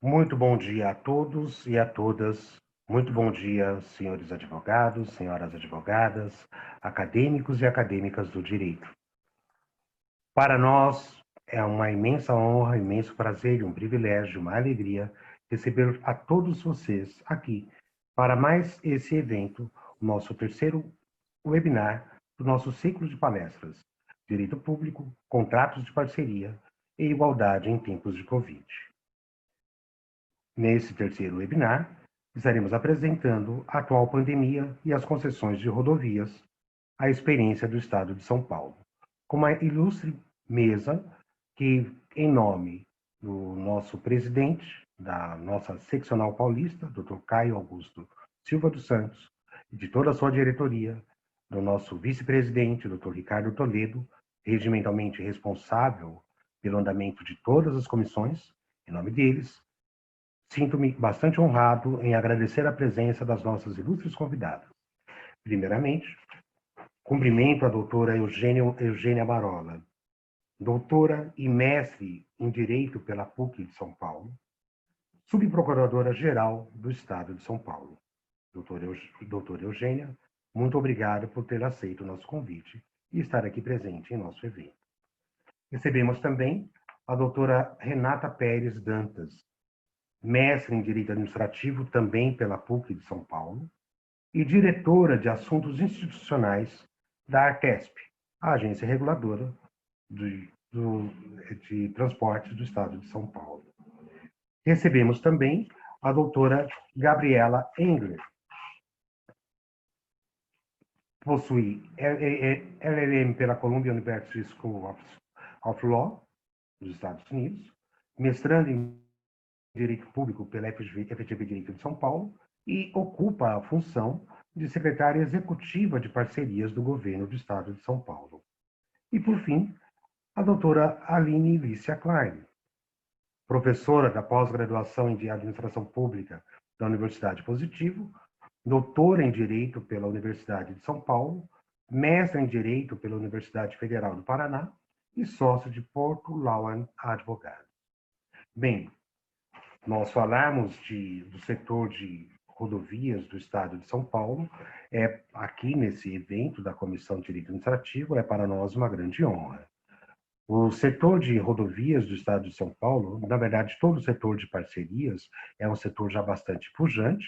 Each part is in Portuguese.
Muito bom dia a todos e a todas. Muito bom dia, senhores advogados, senhoras advogadas, acadêmicos e acadêmicas do direito. Para nós é uma imensa honra, imenso prazer e um privilégio, uma alegria receber a todos vocês aqui para mais esse evento, o nosso terceiro webinar do nosso ciclo de palestras, Direito Público, Contratos de Parceria e Igualdade em Tempos de Covid. Nesse terceiro webinar, estaremos apresentando a atual pandemia e as concessões de rodovias, a experiência do Estado de São Paulo, com uma ilustre mesa que, em nome do nosso presidente, da nossa seccional paulista, Dr. Caio Augusto Silva dos Santos, e de toda a sua diretoria, do nosso vice-presidente, Dr. Ricardo Toledo, regimentalmente responsável pelo andamento de todas as comissões, em nome deles, sinto-me bastante honrado em agradecer a presença das nossas ilustres convidadas. Primeiramente, cumprimento a doutora Eugênia Barola, doutora e mestre em Direito pela PUC de São Paulo, subprocuradora-geral do Estado de São Paulo. Doutora Eugênia, muito obrigado por ter aceito o nosso convite e estar aqui presente em nosso evento. Recebemos também a doutora Renata Pérez Dantas, mestre em Direito Administrativo também pela PUC de São Paulo e diretora de Assuntos Institucionais da Artesp, a agência reguladora de transportes do Estado de São Paulo. Recebemos também a doutora Gabriela Engler, possui LLM pela Columbia University School of Law, dos Estados Unidos, mestrando em Direito Público pela FGV Direito de São Paulo e ocupa a função de secretária executiva de parcerias do governo do Estado de São Paulo. E, por fim, a doutora Aline Lícia Klein, professora da pós-graduação em Administração Pública da Universidade Positivo, doutora em Direito pela Universidade de São Paulo, mestre em Direito pela Universidade Federal do Paraná e sócio de Porto Lauan Advogados. Bem, nós falarmos do setor de rodovias do Estado de São Paulo, aqui nesse evento da Comissão de Direito Administrativo, é para nós uma grande honra. O setor de rodovias do Estado de São Paulo, na verdade, todo o setor de parcerias é um setor já bastante pujante,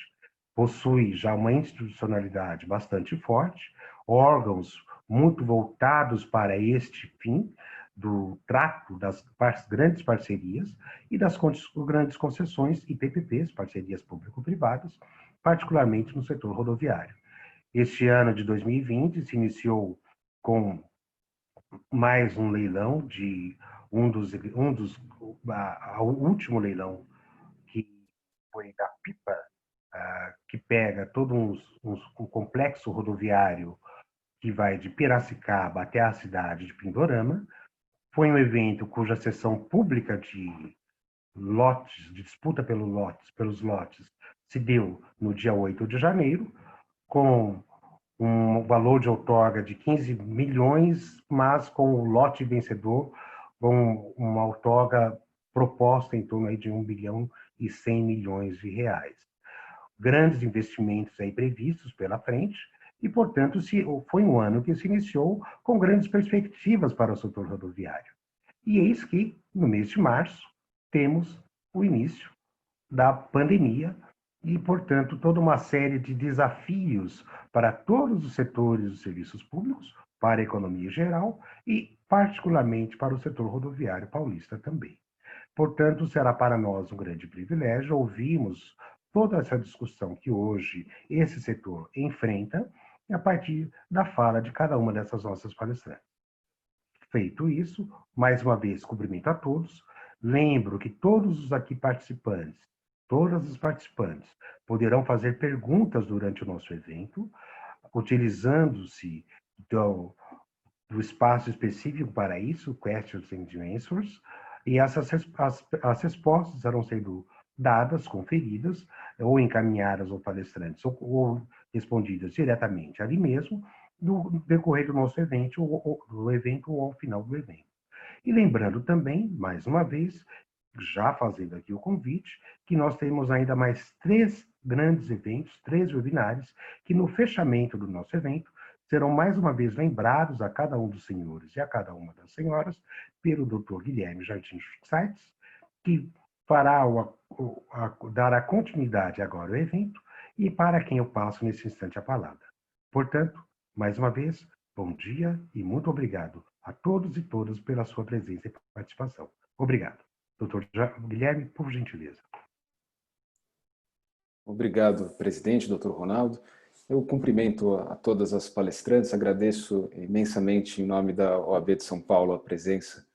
possui já uma institucionalidade bastante forte, órgãos muito voltados para este fim, do trato das grandes parcerias e das grandes concessões e PPPs, parcerias público-privadas, particularmente no setor rodoviário. Este ano de 2020 se iniciou com mais um leilão de o último leilão, que foi da Pipa, que pega todo um complexo rodoviário que vai de Piracicaba até a cidade de Pindorama. Foi um evento cuja sessão pública de lotes, de disputa pelos lotes, se deu no dia 8 de janeiro, com um valor de outorga de 15 milhões, mas com o lote vencedor, com uma outorga proposta em torno aí de 1 bilhão e 100 milhões de reais. Grandes investimentos aí previstos pela frente, e, portanto, foi um ano que se iniciou com grandes perspectivas para o setor rodoviário. E eis que, no mês de março, temos o início da pandemia e, portanto, toda uma série de desafios para todos os setores dos serviços públicos, para a economia geral e, particularmente, para o setor rodoviário paulista também. Portanto, será para nós um grande privilégio ouvirmos toda essa discussão que hoje esse setor enfrenta a partir da fala de cada uma dessas nossas palestrantes. Feito isso, mais uma vez, cumprimento a todos. Lembro que todos os aqui participantes, todas as participantes, poderão fazer perguntas durante o nosso evento, utilizando-se do espaço específico para isso, Questions and Answers, e as respostas serão sendo dadas, conferidas, ou encaminhadas ao palestrante, ou respondidas diretamente ali mesmo, no decorrer do nosso evento, ou ao final do evento. E lembrando também, mais uma vez, já fazendo aqui o convite, que nós temos ainda mais 3 grandes eventos, 3 webinários, que no fechamento do nosso evento serão mais uma vez lembrados a cada um dos senhores e a cada uma das senhoras pelo Dr. Guilherme Jardim Sites, que fará dará continuidade agora ao evento e para quem eu passo nesse instante a palavra. Portanto, mais uma vez, bom dia e muito obrigado a todos e todas pela sua presença e participação. Obrigado. Doutor Guilherme, por gentileza. Obrigado, presidente, doutor Ronaldo. Eu cumprimento a todas as palestrantes, agradeço imensamente em nome da OAB de São Paulo a presença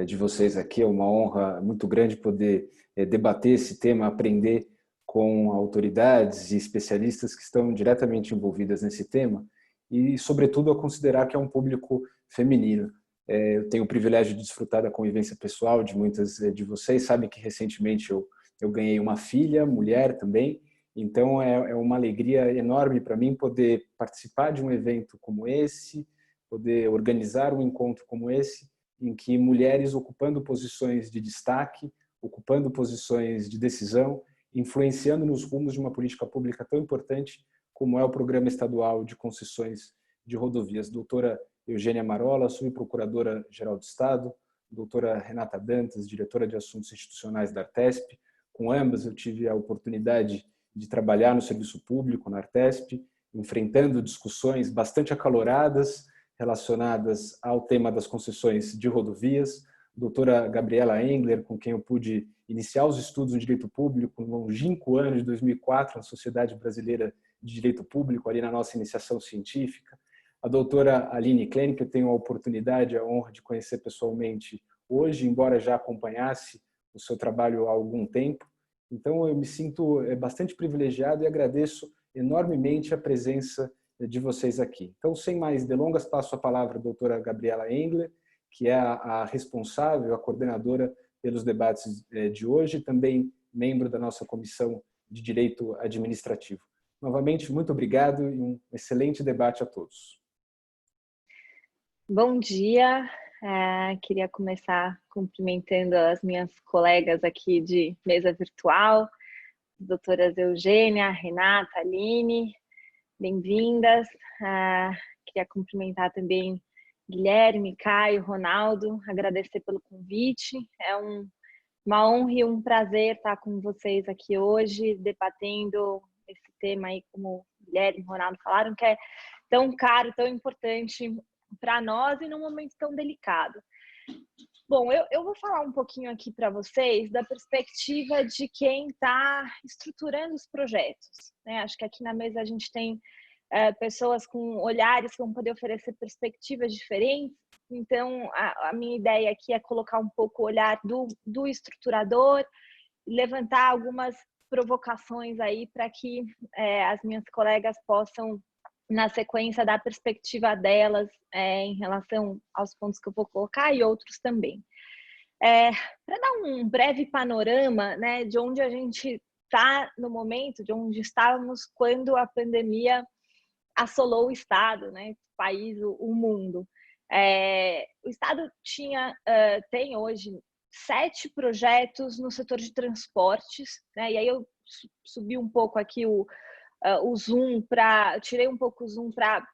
de vocês aqui. É uma honra muito grande poder debater esse tema, aprender com autoridades e especialistas que estão diretamente envolvidas nesse tema e, sobretudo, a considerar que é um público feminino. Eu tenho o privilégio de desfrutar da convivência pessoal de muitas de vocês. Sabem que recentemente eu ganhei uma filha, mulher também, então é uma alegria enorme para mim poder participar de um evento como esse, poder organizar um encontro como esse, em que mulheres ocupando posições de destaque, ocupando posições de decisão, influenciando nos rumos de uma política pública tão importante como é o Programa Estadual de Concessões de Rodovias. Doutora Eugênia Marola, subprocuradora-geral do Estado, doutora Renata Dantas, diretora de Assuntos Institucionais da Artesp. Com ambas eu tive a oportunidade de trabalhar no serviço público, na Artesp, enfrentando discussões bastante acaloradas relacionadas ao tema das concessões de rodovias. Doutora Gabriela Engler, com quem eu pude iniciar os estudos no direito público no longínquo ano de 2004, na Sociedade Brasileira de Direito Público, ali na nossa iniciação científica. A doutora Aline Klein, que eu tenho a oportunidade, a honra de conhecer pessoalmente hoje, embora já acompanhasse o seu trabalho há algum tempo. Então, eu me sinto bastante privilegiado e agradeço enormemente a presença de vocês aqui. Então, sem mais delongas, passo a palavra à doutora Gabriela Engler, que é a responsável, a coordenadora pelos debates de hoje, também membro da nossa Comissão de Direito Administrativo. Novamente, muito obrigado e um excelente debate a todos. Bom dia. Queria começar cumprimentando as minhas colegas aqui de mesa virtual, doutoras Eugênia, Renata, Aline, bem-vindas. Queria cumprimentar também Guilherme, Caio, Ronaldo, agradecer pelo convite. É uma honra e um prazer estar com vocês aqui hoje, debatendo esse tema aí, como o Guilherme e Ronaldo falaram, que é tão caro, tão importante para nós e num momento tão delicado. Bom, eu vou falar um pouquinho aqui para vocês da perspectiva de quem está estruturando os projetos, né? Acho que aqui na mesa a gente tem pessoas com olhares que vão poder oferecer perspectivas diferentes. Então, a minha ideia aqui é colocar um pouco o olhar do estruturador, levantar algumas provocações aí para que as minhas colegas possam, na sequência, dar a perspectiva delas em relação aos pontos que eu vou colocar e outros também. Para dar um breve panorama, né, de onde a gente está no momento, de onde estávamos quando a pandemia assolou o Estado, né, o país, o mundo. O Estado tem hoje 7 projetos no setor de transportes, né, e aí eu subi um pouco aqui o zoom tirei um pouco o zoom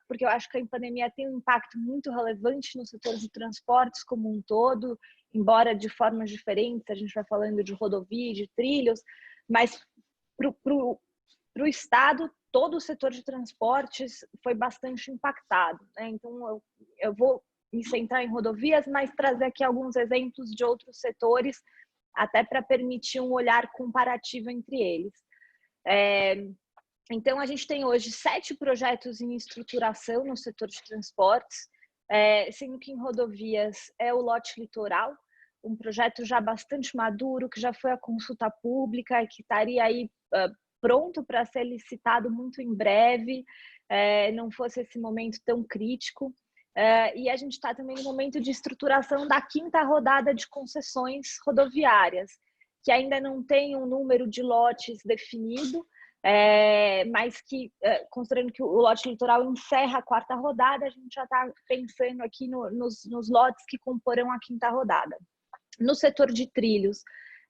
porque eu acho que a pandemia tem um impacto muito relevante no setor de transportes como um todo, embora de formas diferentes, a gente vai falando de rodovia, de trilhos, mas para o Estado, todo o setor de transportes foi bastante impactado, né? Então, eu vou me centrar em rodovias, mas trazer aqui alguns exemplos de outros setores, até para permitir um olhar comparativo entre eles. Então, a gente tem hoje 7 projetos em estruturação no setor de transportes, sendo que em rodovias é o lote litoral, um projeto já bastante maduro, que já foi à consulta pública, que estaria aí pronto para ser licitado muito em breve, não fosse esse momento tão crítico. E a gente está também no momento de estruturação da 5ª rodada de concessões rodoviárias, que ainda não tem um número de lotes definido, mas que, considerando que o lote litoral encerra a 4ª rodada, a gente já está pensando aqui nos lotes que comporão a 5ª rodada. No setor de trilhos,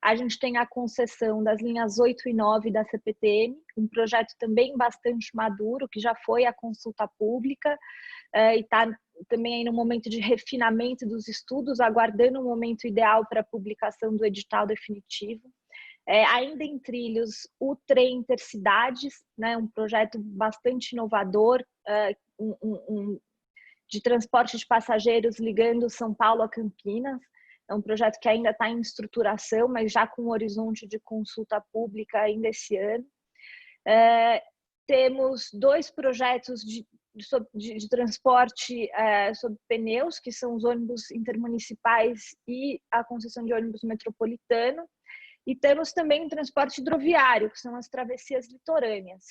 a gente tem a concessão das linhas 8 e 9 da CPTM, um projeto também bastante maduro, que já foi à consulta pública e está também aí no momento de refinamento dos estudos, aguardando o momento ideal para a publicação do edital definitivo. Ainda em trilhos, o trem Intercidades, né, um projeto bastante inovador, de transporte de passageiros ligando São Paulo a Campinas. É um projeto que ainda está em estruturação, mas já com um horizonte de consulta pública ainda esse ano. Temos 2 projetos de transporte sob pneus, que são os ônibus intermunicipais e a concessão de ônibus metropolitano. E temos também o transporte hidroviário, que são as travessias litorâneas.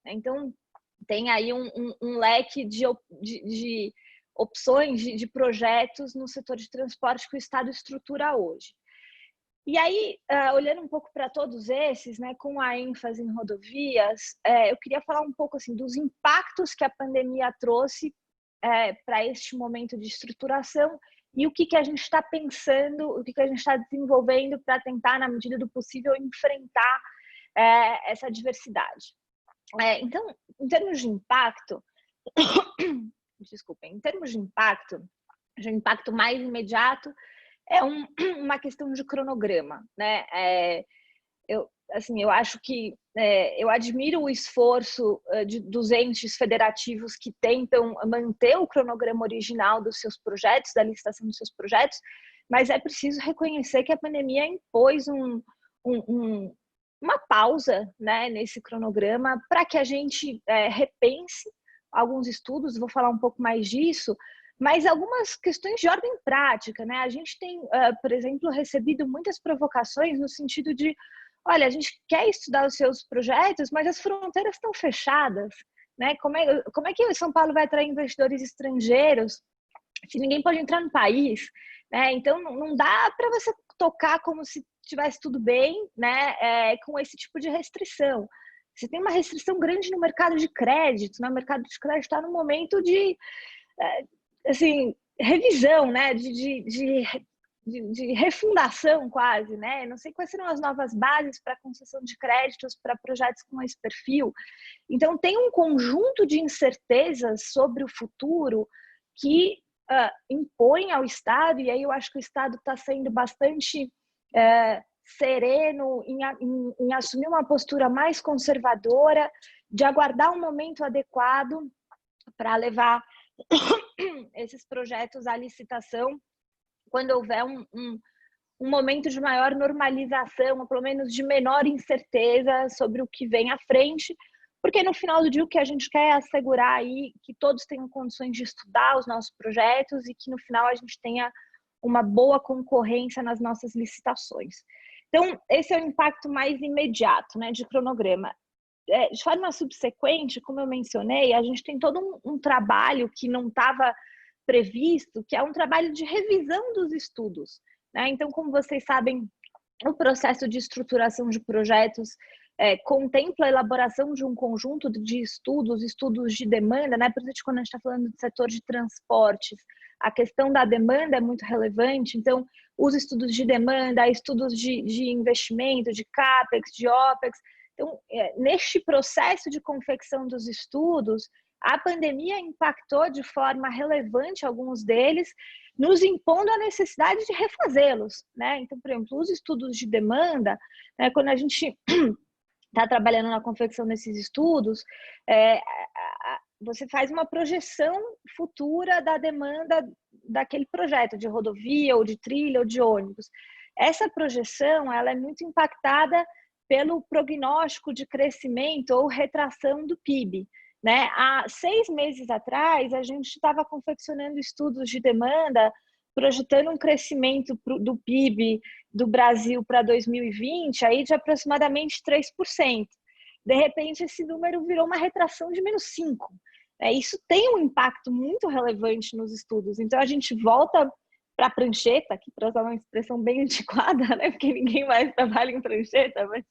Então, tem aí um leque de opções de projetos no setor de transporte que o Estado estrutura hoje. E aí, olhando um pouco para todos esses, né, com a ênfase em rodovias, eu queria falar um pouco assim, dos impactos que a pandemia trouxe para este momento de estruturação e o que a gente está pensando, o que a gente está desenvolvendo para tentar, na medida do possível, enfrentar essa diversidade. Então, em termos de impacto, desculpem, em termos de impacto, o impacto mais imediato é uma questão de cronograma, né? Eu acho que eu admiro o esforço dos entes federativos que tentam manter o cronograma original dos seus projetos, da licitação dos seus projetos, mas é preciso reconhecer que a pandemia impôs uma pausa, né, nesse cronograma para que a gente repense alguns estudos, vou falar um pouco mais disso, mas algumas questões de ordem prática, né? A gente tem, por exemplo, recebido muitas provocações no sentido de, olha, a gente quer estudar os seus projetos, mas as fronteiras estão fechadas, né? Como é que São Paulo vai atrair investidores estrangeiros se ninguém pode entrar no país, né? Então, não dá para você tocar como se estivesse tudo bem, né? Com esse tipo de restrição. Você tem uma restrição grande no mercado de crédito, né? O mercado de crédito está no momento de assim, revisão, né? De refundação quase, né? Não sei quais serão as novas bases para concessão de créditos para projetos com esse perfil. Então, tem um conjunto de incertezas sobre o futuro que impõe ao Estado, e aí eu acho que o Estado está sendo bastante sereno em assumir uma postura mais conservadora, de aguardar um momento adequado para levar esses projetos à licitação quando houver um momento de maior normalização, ou pelo menos de menor incerteza sobre o que vem à frente, porque no final do dia o que a gente quer é assegurar aí que todos tenham condições de estudar os nossos projetos e que no final a gente tenha uma boa concorrência nas nossas licitações. Então, esse é o impacto mais imediato, né, de cronograma. De forma subsequente, como eu mencionei, a gente tem todo um trabalho que não estava previsto, que é um trabalho de revisão dos estudos, né? Então, como vocês sabem, o processo de estruturação de projetos contempla a elaboração de um conjunto de estudos de demanda, né? Por isso, quando a gente está falando do setor de transportes, a questão da demanda é muito relevante. Então, os estudos de demanda, estudos de investimento, de CAPEX, de OPEX. Então, neste processo de confecção dos estudos, a pandemia impactou de forma relevante alguns deles, nos impondo a necessidade de refazê-los, né? Então, por exemplo, os estudos de demanda, né, quando a gente está trabalhando na confecção desses estudos, você faz uma projeção futura da demanda daquele projeto de rodovia, ou de trilha, ou de ônibus. Essa projeção ela é muito impactada pelo prognóstico de crescimento ou retração do PIB. Né? Há 6 meses atrás, a gente estava confeccionando estudos de demanda, projetando um crescimento do PIB do Brasil para 2020 aí de aproximadamente 3%. De repente, esse número virou uma retração de menos 5%. Isso tem um impacto muito relevante nos estudos. Então, a gente volta para a prancheta, aqui para usar uma expressão bem antiquada, né? Porque ninguém mais trabalha em prancheta, mas,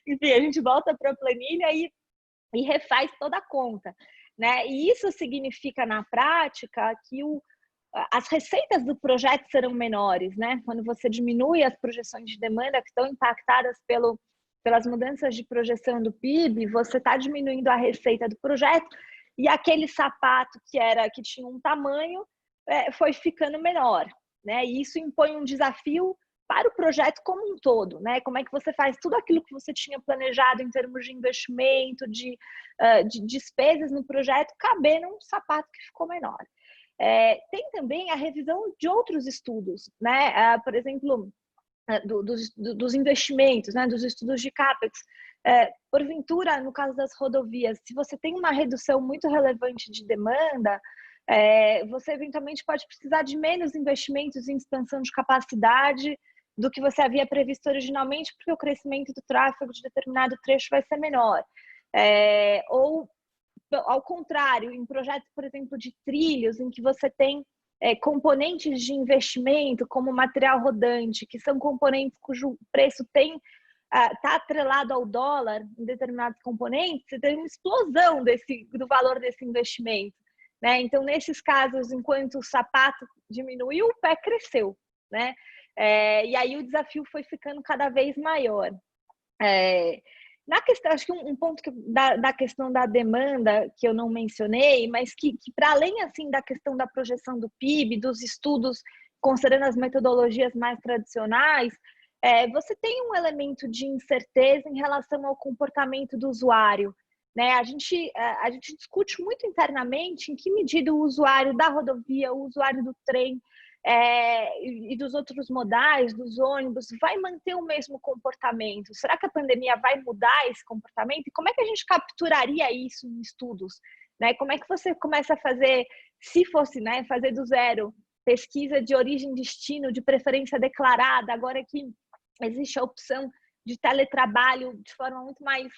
enfim, a gente volta para a planilha e refaz toda a conta, né? E isso significa, na prática, que as receitas do projeto serão menores, né? Quando você diminui as projeções de demanda que estão impactadas pelas mudanças de projeção do PIB, você está diminuindo a receita do projeto e aquele sapato que tinha um tamanho foi ficando menor, né? E isso impõe um desafio para o projeto como um todo, né? Como é que você faz tudo aquilo que você tinha planejado em termos de investimento, de despesas no projeto, caber num sapato que ficou menor. Tem também a revisão de outros estudos, né? Por exemplo, dos investimentos, né? Dos estudos de CAPEX. Porventura, no caso das rodovias, se você tem uma redução muito relevante de demanda, você eventualmente pode precisar de menos investimentos em expansão de capacidade do que você havia previsto originalmente, porque o crescimento do tráfego de determinado trecho vai ser menor. Ou, ao contrário, em projetos, por exemplo, de trilhos, em que você tem componentes de investimento, como material rodante, que são componentes cujo preço está atrelado ao dólar em determinados componentes, você tem uma explosão do valor desse investimento, né? Então, nesses casos, enquanto o sapato diminuiu, o pé cresceu, né? E aí o desafio foi ficando cada vez maior. Na questão, acho que um ponto da questão da demanda que eu não mencionei, mas que para além assim da questão da projeção do PIB, dos estudos considerando as metodologias mais tradicionais, você tem um elemento de incerteza em relação ao comportamento do usuário, né? A gente discute muito internamente em que medida o usuário da rodovia, o usuário do trem e dos outros modais, dos ônibus, vai manter o mesmo comportamento? Será que a pandemia vai mudar esse comportamento? E como é que a gente capturaria isso em estudos? Né? Como é que você começa a fazer, se fosse, né, fazer do zero, pesquisa de origem e destino, de preferência declarada, agora que existe a opção de teletrabalho de forma muito mais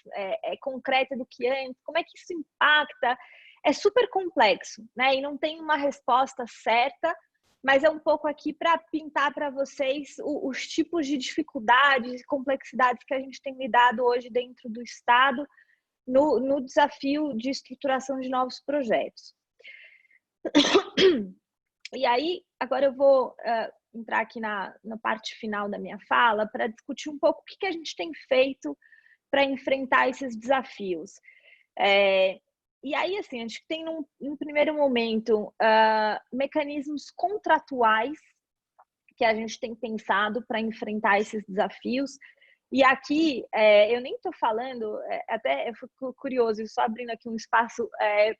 concreta do que antes, como é que isso impacta? É super complexo, né? E não tem uma resposta certa, mas é um pouco aqui para pintar para vocês os tipos de dificuldades e complexidades que a gente tem lidado hoje dentro do Estado no desafio de estruturação de novos projetos. E aí, agora eu vou entrar aqui na parte final da minha fala para discutir um pouco o que a gente tem feito para enfrentar esses desafios. E aí, assim, a gente tem, num primeiro momento, mecanismos contratuais que a gente tem pensado para enfrentar esses desafios. E aqui, eu nem estou falando, até eu fico curioso, só abrindo aqui um espaço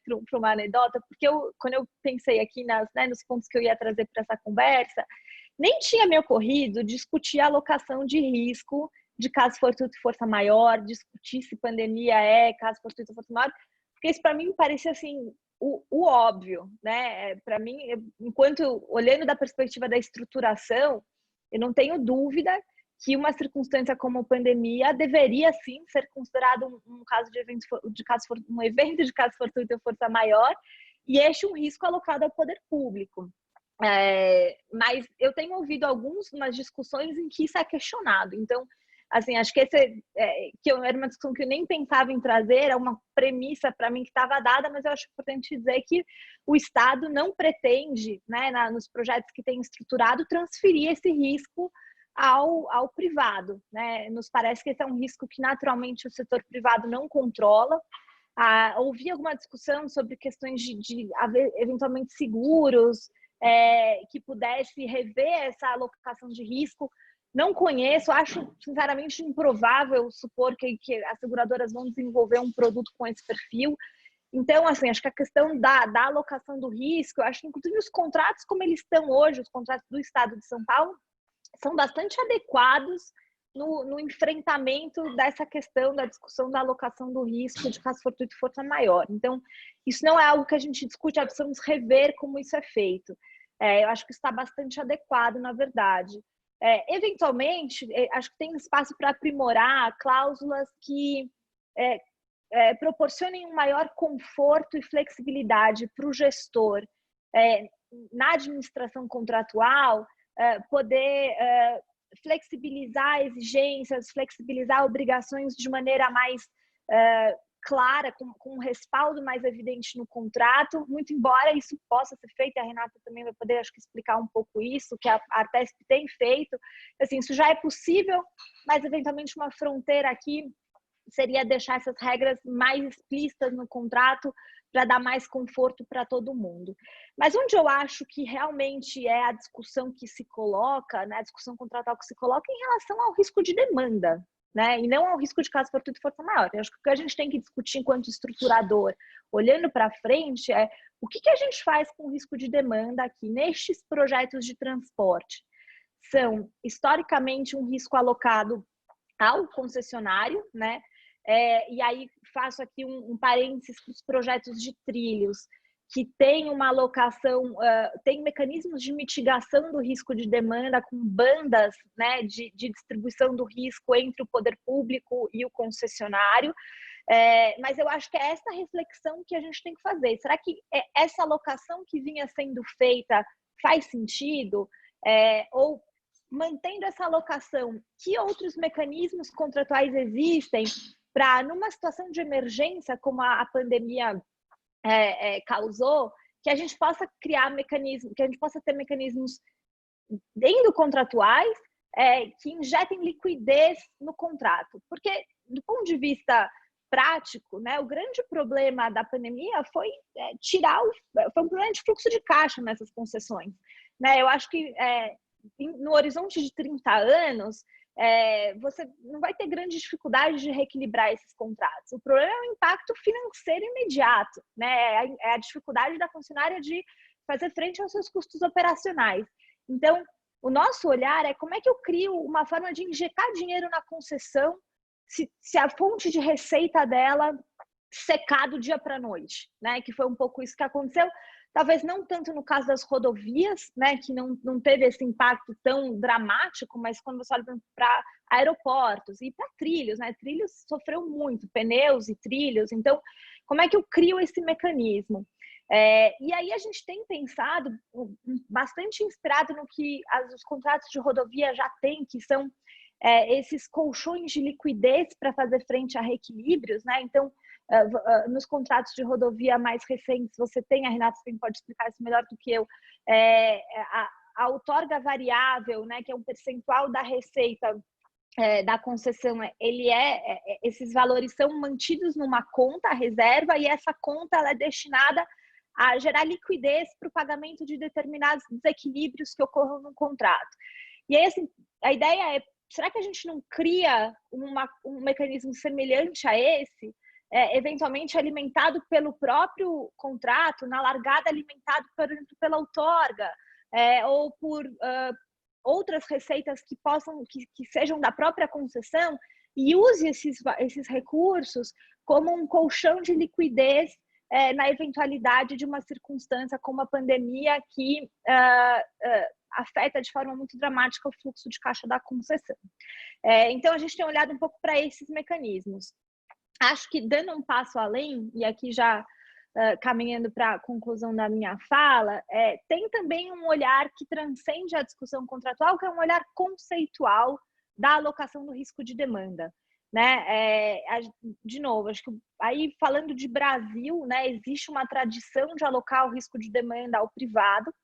para uma anedota, porque quando eu pensei aqui nos pontos que eu ia trazer para essa conversa, nem tinha me ocorrido discutir a alocação de risco de caso fortuito e força maior, discutir se pandemia caso fortuito e força maior, porque isso para mim me parecia assim, o óbvio, né? Para mim, enquanto olhando da perspectiva da estruturação, eu não tenho dúvida que uma circunstância como a pandemia deveria sim ser considerado um evento de caso fortuito ou força maior, e este um risco alocado ao poder público. Mas eu tenho ouvido umas discussões em que isso é questionado. Então, assim, acho que era uma discussão que eu nem pensava em trazer, era uma premissa para mim que estava dada, mas eu acho importante dizer que o Estado não pretende, né, nos projetos que tem estruturado, transferir esse risco ao privado, né? Nos parece que esse é um risco que naturalmente o setor privado não controla. Ouvi alguma discussão sobre questões de haver eventualmente seguros que pudesse rever essa alocação de risco. Não conheço, acho sinceramente improvável supor que as seguradoras vão desenvolver um produto com esse perfil. Então, assim, acho que a questão da alocação do risco, eu acho que inclusive os contratos como eles estão hoje, os contratos do Estado de São Paulo, são bastante adequados no enfrentamento dessa questão da discussão da alocação do risco de caso fortuito e força maior. Então, isso não é algo que a gente discute, precisamos rever como isso é feito. Eu acho que está bastante adequado, na verdade. Eventualmente, acho que tem espaço para aprimorar cláusulas que proporcionem um maior conforto e flexibilidade para o gestor na administração contratual, poder flexibilizar exigências, flexibilizar obrigações de maneira mais clara, com um respaldo mais evidente no contrato, muito embora isso possa ser feito, a Renata também vai poder, acho que, explicar um pouco isso, que a Artesp tem feito. Assim, isso já é possível, mas eventualmente uma fronteira aqui seria deixar essas regras mais explícitas no contrato para dar mais conforto para todo mundo. Mas onde eu acho que realmente é a discussão que se coloca, né, a discussão contratual que se coloca em relação ao risco de demanda, né, e não ao risco de caso fortuito e força maior. Eu acho que o que a gente tem que discutir enquanto estruturador, olhando para frente, é o que a gente faz com o risco de demanda aqui nestes projetos de transporte. São, historicamente, um risco alocado ao concessionário, né? E aí faço aqui um parênteses para os projetos de trilhos, que tem uma alocação, tem mecanismos de mitigação do risco de demanda com bandas, né, de distribuição do risco entre o poder público e o concessionário. Mas eu acho que é essa reflexão que a gente tem que fazer. Será que essa alocação que vinha sendo feita faz sentido? Ou mantendo essa alocação, que outros mecanismos contratuais existem para, numa situação de emergência, como a pandemia causou, que a gente possa criar mecanismos, que a gente possa ter mecanismos dentro contratuais que injetem liquidez no contrato. Porque, do ponto de vista prático, né, o grande problema da pandemia foi foi um problema de fluxo de caixa nessas concessões. Né? Eu acho que no horizonte de 30 anos, você não vai ter grande dificuldade de reequilibrar esses contratos. O problema é o impacto financeiro imediato, né? É a dificuldade da concessionária de fazer frente aos seus custos operacionais. Então, o nosso olhar é como é que eu crio uma forma de injetar dinheiro na concessão se a fonte de receita dela secar do dia para a noite, né? Que foi um pouco isso que aconteceu. Talvez não tanto no caso das rodovias, né, que não teve esse impacto tão dramático, mas quando você olha para aeroportos e para trilhos, né, trilhos sofreu muito, pneus e trilhos, então como é que eu crio esse mecanismo? E aí a gente tem pensado, bastante inspirado no que os contratos de rodovia já têm, que são esses colchões de liquidez para fazer frente a reequilíbrios, né, então nos contratos de rodovia mais recentes, você tem, a Renata pode explicar isso melhor do que eu, a outorga variável, né, que é um percentual da receita da concessão, esses valores são mantidos numa conta, a reserva, e essa conta ela é destinada a gerar liquidez para o pagamento de determinados desequilíbrios que ocorram no contrato. E aí, assim, a ideia é, será que a gente não cria um mecanismo semelhante a esse, eventualmente alimentado pelo próprio contrato, na largada alimentado, por exemplo, pela outorga, ou por outras receitas que sejam da própria concessão, e use esses recursos como um colchão de liquidez na eventualidade de uma circunstância como a pandemia que afeta de forma muito dramática o fluxo de caixa da concessão. Então, a gente tem olhado um pouco para esses mecanismos. Acho que, dando um passo além, e aqui já caminhando para a conclusão da minha fala, tem também um olhar que transcende a discussão contratual, que é um olhar conceitual da alocação do risco de demanda. Né? De novo, acho que aí, falando de Brasil, né, existe uma tradição de alocar o risco de demanda ao privado,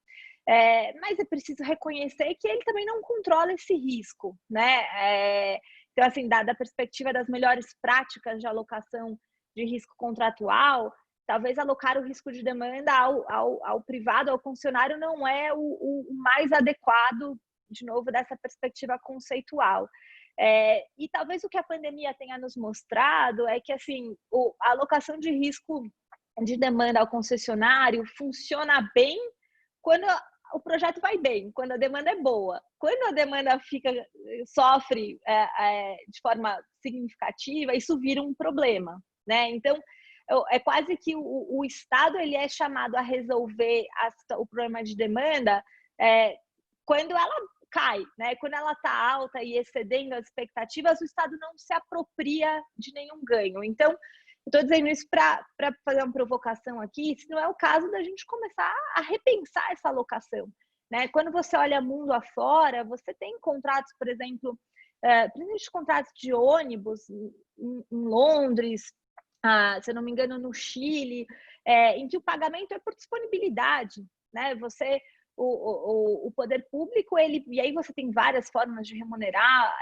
mas é preciso reconhecer que ele também não controla esse risco, né? Então, assim, da perspectiva das melhores práticas de alocação de risco contratual, talvez alocar o risco de demanda ao privado, ao concessionário, não é o mais adequado, de novo, dessa perspectiva conceitual. E talvez o que a pandemia tenha nos mostrado é que, assim, a alocação de risco de demanda ao concessionário funciona bem quando o projeto vai bem, quando a demanda é boa. Quando a demanda sofre de forma significativa, isso vira um problema, né? Então, é quase que o Estado ele é chamado a resolver o problema de demanda quando ela cai, né? Quando ela está alta e excedendo as expectativas, o Estado não se apropria de nenhum ganho. Então, estou dizendo isso para fazer uma provocação aqui, se não é o caso da gente começar a repensar essa alocação. Né? Quando você olha mundo afora, você tem contratos, por exemplo, principalmente contratos de ônibus em Londres, se eu não me engano, no Chile, em que o pagamento é por disponibilidade, né? O poder público, e aí você tem várias formas de remunerar,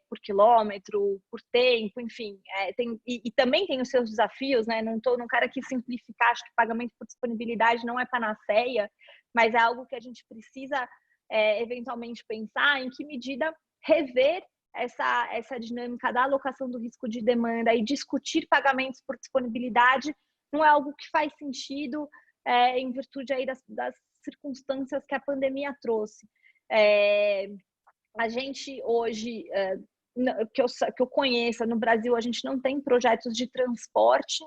por quilômetro, por tempo, enfim, e também tem os seus desafios, né? Não quero aqui simplificar, acho que pagamento por disponibilidade não é panaceia, mas é algo que a gente precisa eventualmente pensar em que medida rever essa dinâmica da alocação do risco de demanda e discutir pagamentos por disponibilidade não é algo que faz sentido em virtude aí das circunstâncias que a pandemia trouxe. A gente hoje, que eu conheça, no Brasil, a gente não tem projetos de transporte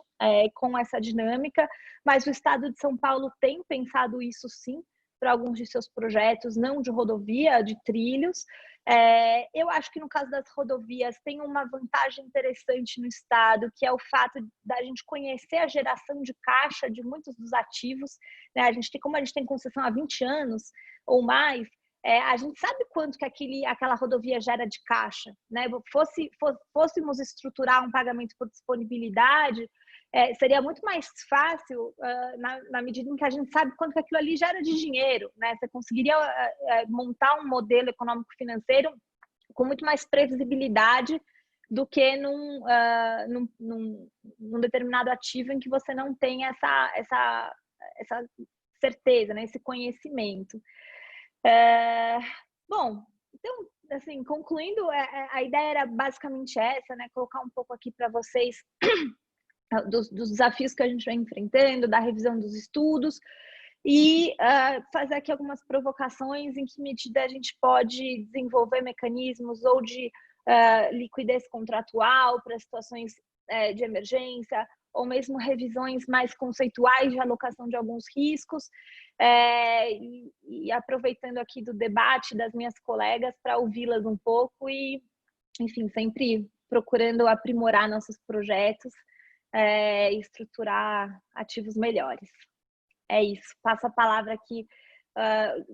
com essa dinâmica, mas o Estado de São Paulo tem pensado isso sim, para alguns de seus projetos, não de rodovia, de trilhos. Eu acho que no caso das rodovias tem uma vantagem interessante no Estado, que é o fato da gente conhecer a geração de caixa de muitos dos ativos, né? Como a gente tem concessão há 20 anos ou mais, a gente sabe quanto que aquela rodovia gera de caixa, né? Fôssemos estruturar um pagamento por disponibilidade, seria muito mais fácil na medida em que a gente sabe quanto que aquilo ali gera de dinheiro, né? Você conseguiria montar um modelo econômico-financeiro com muito mais previsibilidade do que num determinado ativo em que você não tem essa certeza, né? Esse conhecimento. Bom, então, assim, concluindo, a ideia era basicamente essa, né? Colocar um pouco aqui para vocês dos desafios que a gente vem enfrentando, da revisão dos estudos e fazer aqui algumas provocações em que medida a gente pode desenvolver mecanismos ou de liquidez contratual para situações de emergência, ou mesmo revisões mais conceituais de alocação de alguns riscos, e aproveitando aqui do debate das minhas colegas para ouvi-las um pouco e, enfim, sempre procurando aprimorar nossos projetos e estruturar ativos melhores. É isso. Passo a palavra aqui.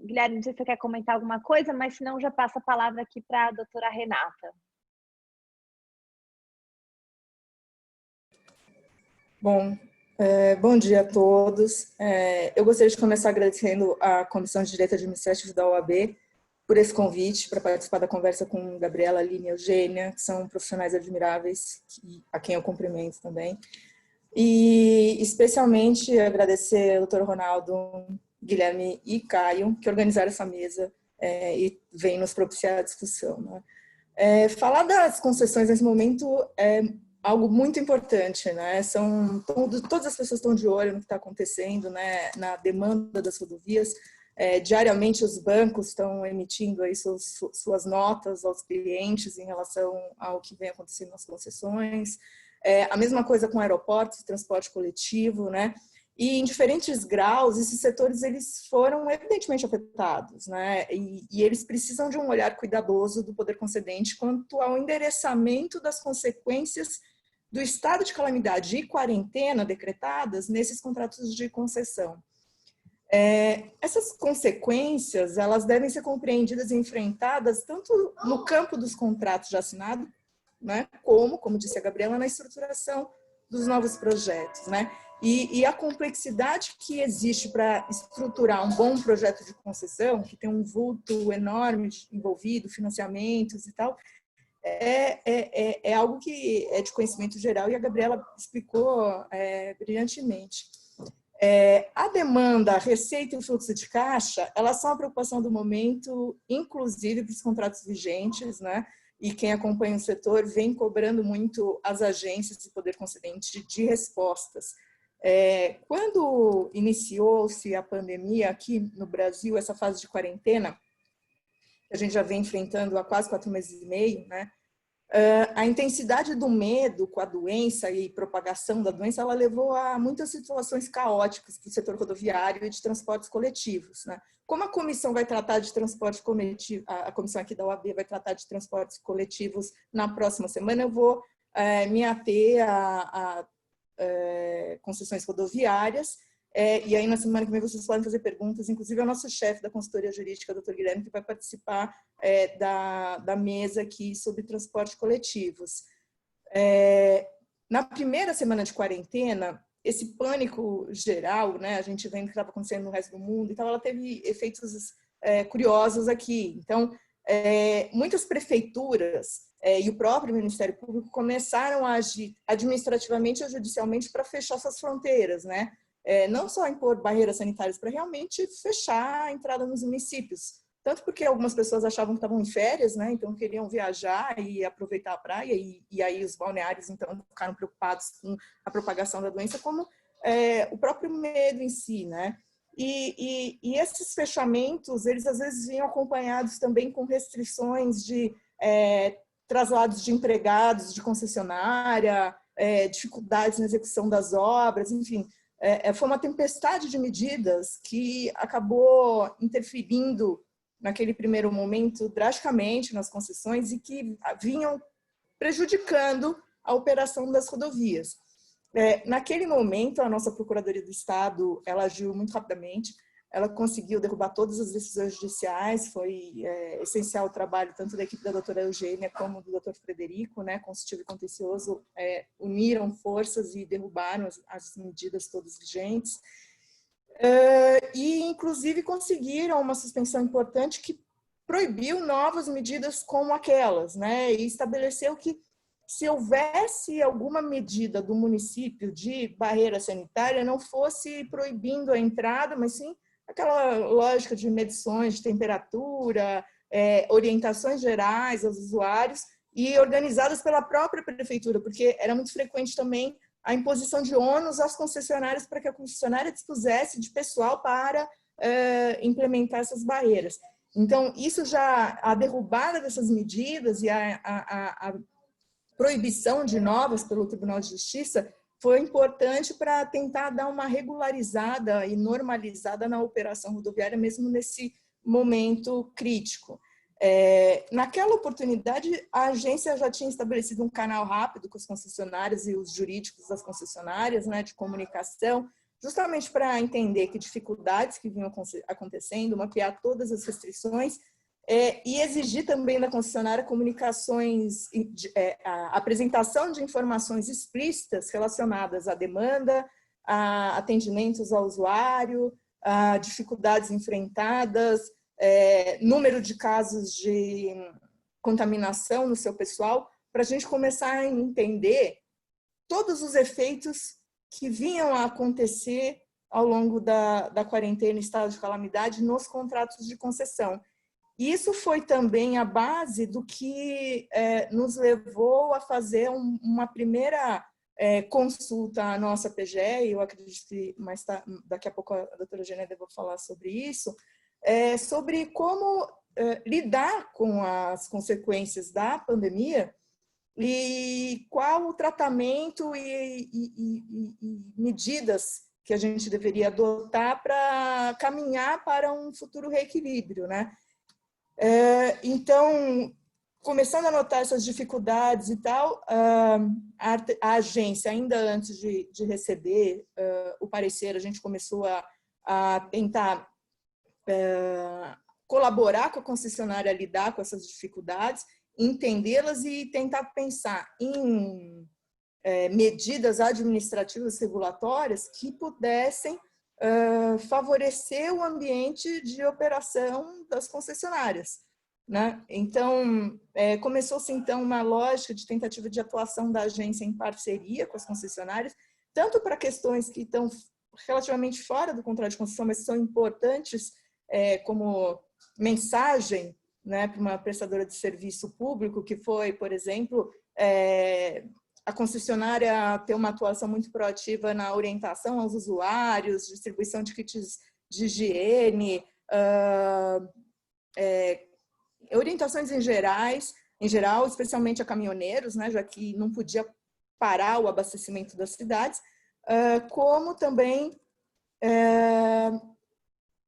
Guilherme, não sei se você quer comentar alguma coisa, mas se não, já passo a palavra aqui para a doutora Renata. Bom, bom dia a todos. Eu gostaria de começar agradecendo à Comissão de Direito Administrativo da OAB por esse convite para participar da conversa com Gabriela, Aline e Eugênia, que são profissionais admiráveis, a quem eu cumprimento também. E especialmente agradecer ao Dr. Ronaldo, Guilherme e Caio, que organizaram essa mesa e vêm nos propiciar a discussão, né? Falar das concessões nesse momento é algo muito importante, né? Todas as pessoas estão de olho no que está acontecendo, né? Na demanda das rodovias. Diariamente os bancos estão emitindo aí suas notas aos clientes em relação ao que vem acontecendo nas concessões. A mesma coisa com aeroportos, transporte coletivo, né? E em diferentes graus, esses setores eles foram evidentemente afetados, né? E eles precisam de um olhar cuidadoso do poder concedente quanto ao endereçamento das consequências do estado de calamidade e quarentena decretadas nesses contratos de concessão. Essas consequências elas devem ser compreendidas e enfrentadas tanto no campo dos contratos já assinados, né, como disse a Gabriela, na estruturação dos novos projetos, né? E a complexidade que existe para estruturar um bom projeto de concessão, que tem um vulto enorme envolvido, financiamentos e tal, é algo que é de conhecimento geral e a Gabriela explicou brilhantemente. A demanda, a receita e o fluxo de caixa, elas são a preocupação do momento, inclusive para os contratos vigentes, né? E quem acompanha o setor vem cobrando muito as agências e poder concedente de respostas. Quando iniciou-se a pandemia aqui no Brasil, essa fase de quarentena, que a gente já vem enfrentando há quase 4 meses e meio, né? A intensidade do medo com a doença e propagação da doença, ela levou a muitas situações caóticas para o setor rodoviário e de transportes coletivos, né? Como a comissão vai tratar de transporte coletivo, a comissão aqui da OAB vai tratar de transportes coletivos na próxima semana, eu vou me ater a concessões rodoviárias, e aí na semana que vem vocês podem fazer perguntas, inclusive ao nosso chefe da consultoria jurídica, Dr. Guilherme, que vai participar da mesa aqui sobre transporte coletivos. Na primeira semana de quarentena, esse pânico geral, né, a gente vendo o que estava acontecendo no resto do mundo, então ela teve efeitos curiosos aqui. Então, muitas prefeituras e o próprio Ministério Público começaram a agir administrativamente ou judicialmente para fechar suas fronteiras, né? Não só impor barreiras sanitárias, para realmente fechar a entrada nos municípios. Tanto porque algumas pessoas achavam que estavam em férias, né? Então queriam viajar e aproveitar a praia, e aí os balneários então ficaram preocupados com a propagação da doença, como o próprio medo em si, né? E esses fechamentos, eles às vezes vinham acompanhados também com restrições de traslados de empregados de concessionária, dificuldades na execução das obras, enfim. Foi uma tempestade de medidas que acabou interferindo naquele primeiro momento drasticamente nas concessões e que vinham prejudicando a operação das rodovias. Naquele momento, a nossa Procuradoria do Estado, ela agiu muito rapidamente, ela conseguiu derrubar todas as decisões judiciais, foi essencial o trabalho tanto da equipe da doutora Eugênia como do doutor Frederico, né, Consultivo e Contencioso, uniram forças e derrubaram as medidas todas vigentes, e inclusive conseguiram uma suspensão importante que proibiu novas medidas como aquelas, né, e estabeleceu que se houvesse alguma medida do município de barreira sanitária, não fosse proibindo a entrada, mas sim aquela lógica de medições de temperatura, orientações gerais aos usuários e organizadas pela própria prefeitura, porque era muito frequente também a imposição de ônus às concessionárias para que a concessionária dispusesse de pessoal para implementar essas barreiras. Então, isso já, a derrubada dessas medidas e a proibição de novas pelo Tribunal de Justiça foi importante para tentar dar uma regularizada e normalizada na operação rodoviária, mesmo nesse momento crítico. Naquela oportunidade, a agência já tinha estabelecido um canal rápido com as concessionárias e os jurídicos das concessionárias, né, de comunicação, justamente para entender que dificuldades que vinham acontecendo, mapear todas as restrições, e exigir também da concessionária comunicações, a apresentação de informações explícitas relacionadas à demanda, a atendimentos ao usuário, a dificuldades enfrentadas, número de casos de contaminação no seu pessoal, para a gente começar a entender todos os efeitos que vinham a acontecer ao longo da quarentena e estado de calamidade nos contratos de concessão. Isso foi também a base do que nos levou a fazer uma primeira consulta à nossa PGE, e eu acredito que daqui a pouco a doutora Eugênia deve falar sobre isso, sobre como lidar com as consequências da pandemia e qual o tratamento e medidas que a gente deveria adotar para caminhar para um futuro reequilíbrio, né? Então, começando a notar essas dificuldades e tal, a agência, ainda antes de receber o parecer, a gente começou a tentar colaborar com a concessionária a lidar com essas dificuldades, entendê-las e tentar pensar em medidas administrativas regulatórias que pudessem favorecer o ambiente de operação das concessionárias, né? Então, começou-se então uma lógica de tentativa de atuação da agência em parceria com as concessionárias, tanto para questões que estão relativamente fora do contrato de concessão, mas são importantes como mensagem, né, para uma prestadora de serviço público, que foi, por exemplo, a concessionária ter uma atuação muito proativa na orientação aos usuários, distribuição de kits de higiene, orientações em geral, especialmente a caminhoneiros, né, já que não podia parar o abastecimento das cidades, como também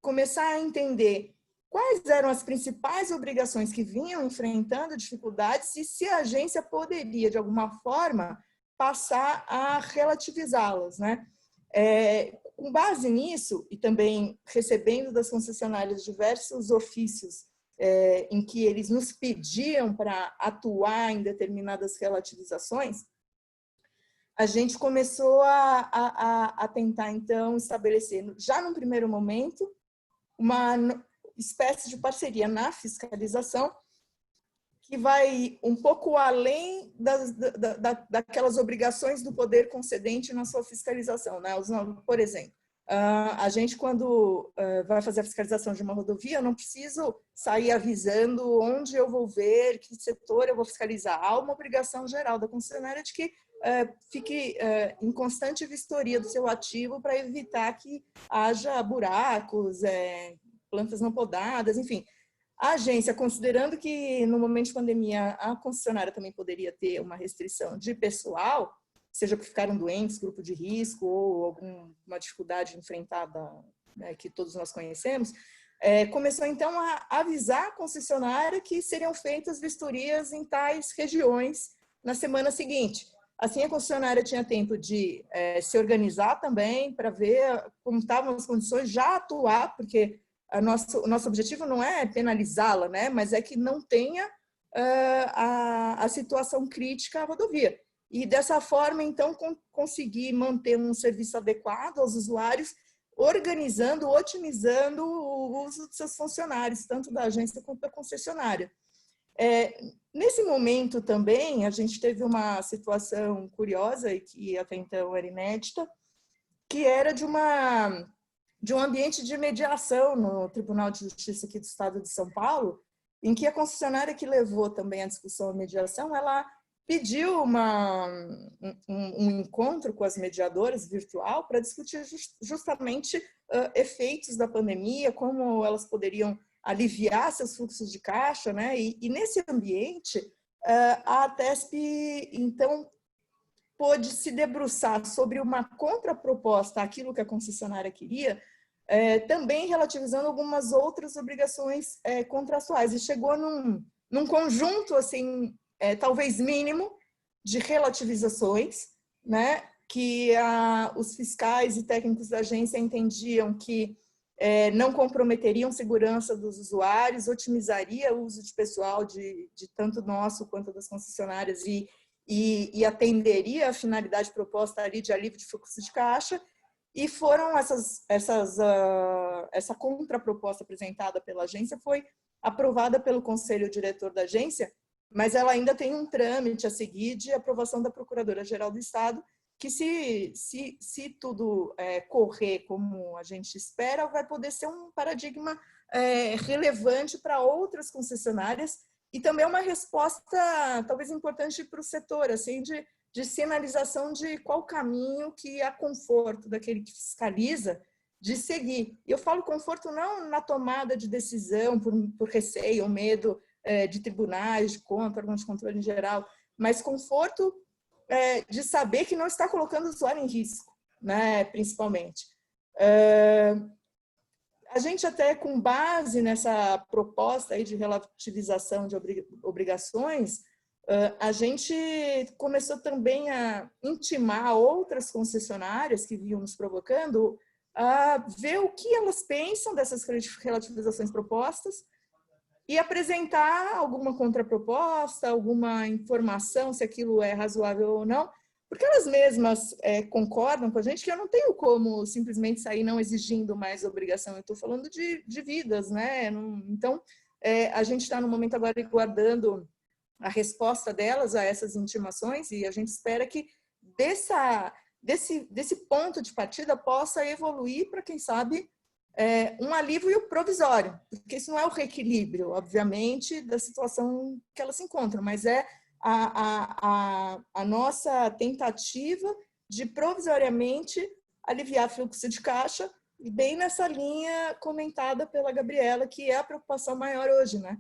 começar a entender quais eram as principais obrigações que vinham enfrentando dificuldades e se a agência poderia, de alguma forma, passar a relativizá-las, né? Com base nisso, e também recebendo das concessionárias diversos ofícios em que eles nos pediam para atuar em determinadas relativizações, a gente começou a tentar, então, estabelecer, já num primeiro momento, uma espécie de parceria na fiscalização que vai um pouco além daquelas obrigações do poder concedente na sua fiscalização, né? Por exemplo, a gente, quando vai fazer a fiscalização de uma rodovia, eu não preciso sair avisando onde eu vou ver, que setor eu vou fiscalizar. Há uma obrigação geral da concessionária de que fique em constante vistoria do seu ativo para evitar que haja buracos, plantas não podadas, enfim. A agência, considerando que no momento de pandemia a concessionária também poderia ter uma restrição de pessoal, seja porque ficaram doentes, grupo de risco ou alguma dificuldade enfrentada, né, que todos nós conhecemos, começou então a avisar a concessionária que seriam feitas vistorias em tais regiões na semana seguinte. Assim, a concessionária tinha tempo de se organizar também para ver como estavam as condições, já atuar, porque o nosso objetivo não é penalizá-la, né? Mas é que não tenha a situação crítica à rodovia. E dessa forma, então, conseguir manter um serviço adequado aos usuários, organizando, otimizando o uso dos seus funcionários, tanto da agência quanto da concessionária. Nesse momento também, a gente teve uma situação curiosa e que até então era inédita, que era de um ambiente de mediação no Tribunal de Justiça aqui do Estado de São Paulo, em que a concessionária que levou também a discussão à mediação, ela pediu um encontro com as mediadoras virtual para discutir justamente efeitos da pandemia, como elas poderiam aliviar seus fluxos de caixa, né? E nesse ambiente, a ATESP, então, pôde se debruçar sobre uma contraproposta àquilo que a concessionária queria, também relativizando algumas outras obrigações contratuais, e chegou num conjunto, assim, talvez mínimo, de relativizações, né, que os fiscais e técnicos da agência entendiam que não comprometeriam segurança dos usuários, otimizaria o uso de pessoal de tanto nosso quanto das concessionárias e atenderia a finalidade proposta ali de alívio de fluxo de caixa. E foram essa contraproposta apresentada pela agência foi aprovada pelo conselho diretor da agência, mas ela ainda tem um trâmite a seguir de aprovação da Procuradora-Geral do Estado, que se tudo correr como a gente espera, vai poder ser um paradigma relevante para outras concessionárias e também uma resposta talvez importante para o setor, assim, de sinalização de qual caminho que há conforto daquele que fiscaliza de seguir. E eu falo conforto não na tomada de decisão por receio ou medo de tribunais, de conta, órgãos de controle em geral, mas conforto de saber que não está colocando o usuário em risco, né, principalmente. A gente até com base nessa proposta aí de relativização de obrigações, a gente começou também a intimar outras concessionárias que vinham nos provocando a ver o que elas pensam dessas relativizações propostas e apresentar alguma contraproposta, alguma informação, se aquilo é razoável ou não, porque elas mesmas concordam com a gente que eu não tenho como simplesmente sair não exigindo mais obrigação, eu estou falando de vidas, né? Então, a gente está no momento agora guardando a resposta delas a essas intimações e a gente espera que desse ponto de partida possa evoluir para, quem sabe, um alívio provisório, porque isso não é o reequilíbrio, obviamente, da situação que elas se encontram, mas é a nossa tentativa de provisoriamente aliviar fluxo de caixa, e bem nessa linha comentada pela Gabriela, que é a preocupação maior hoje, né?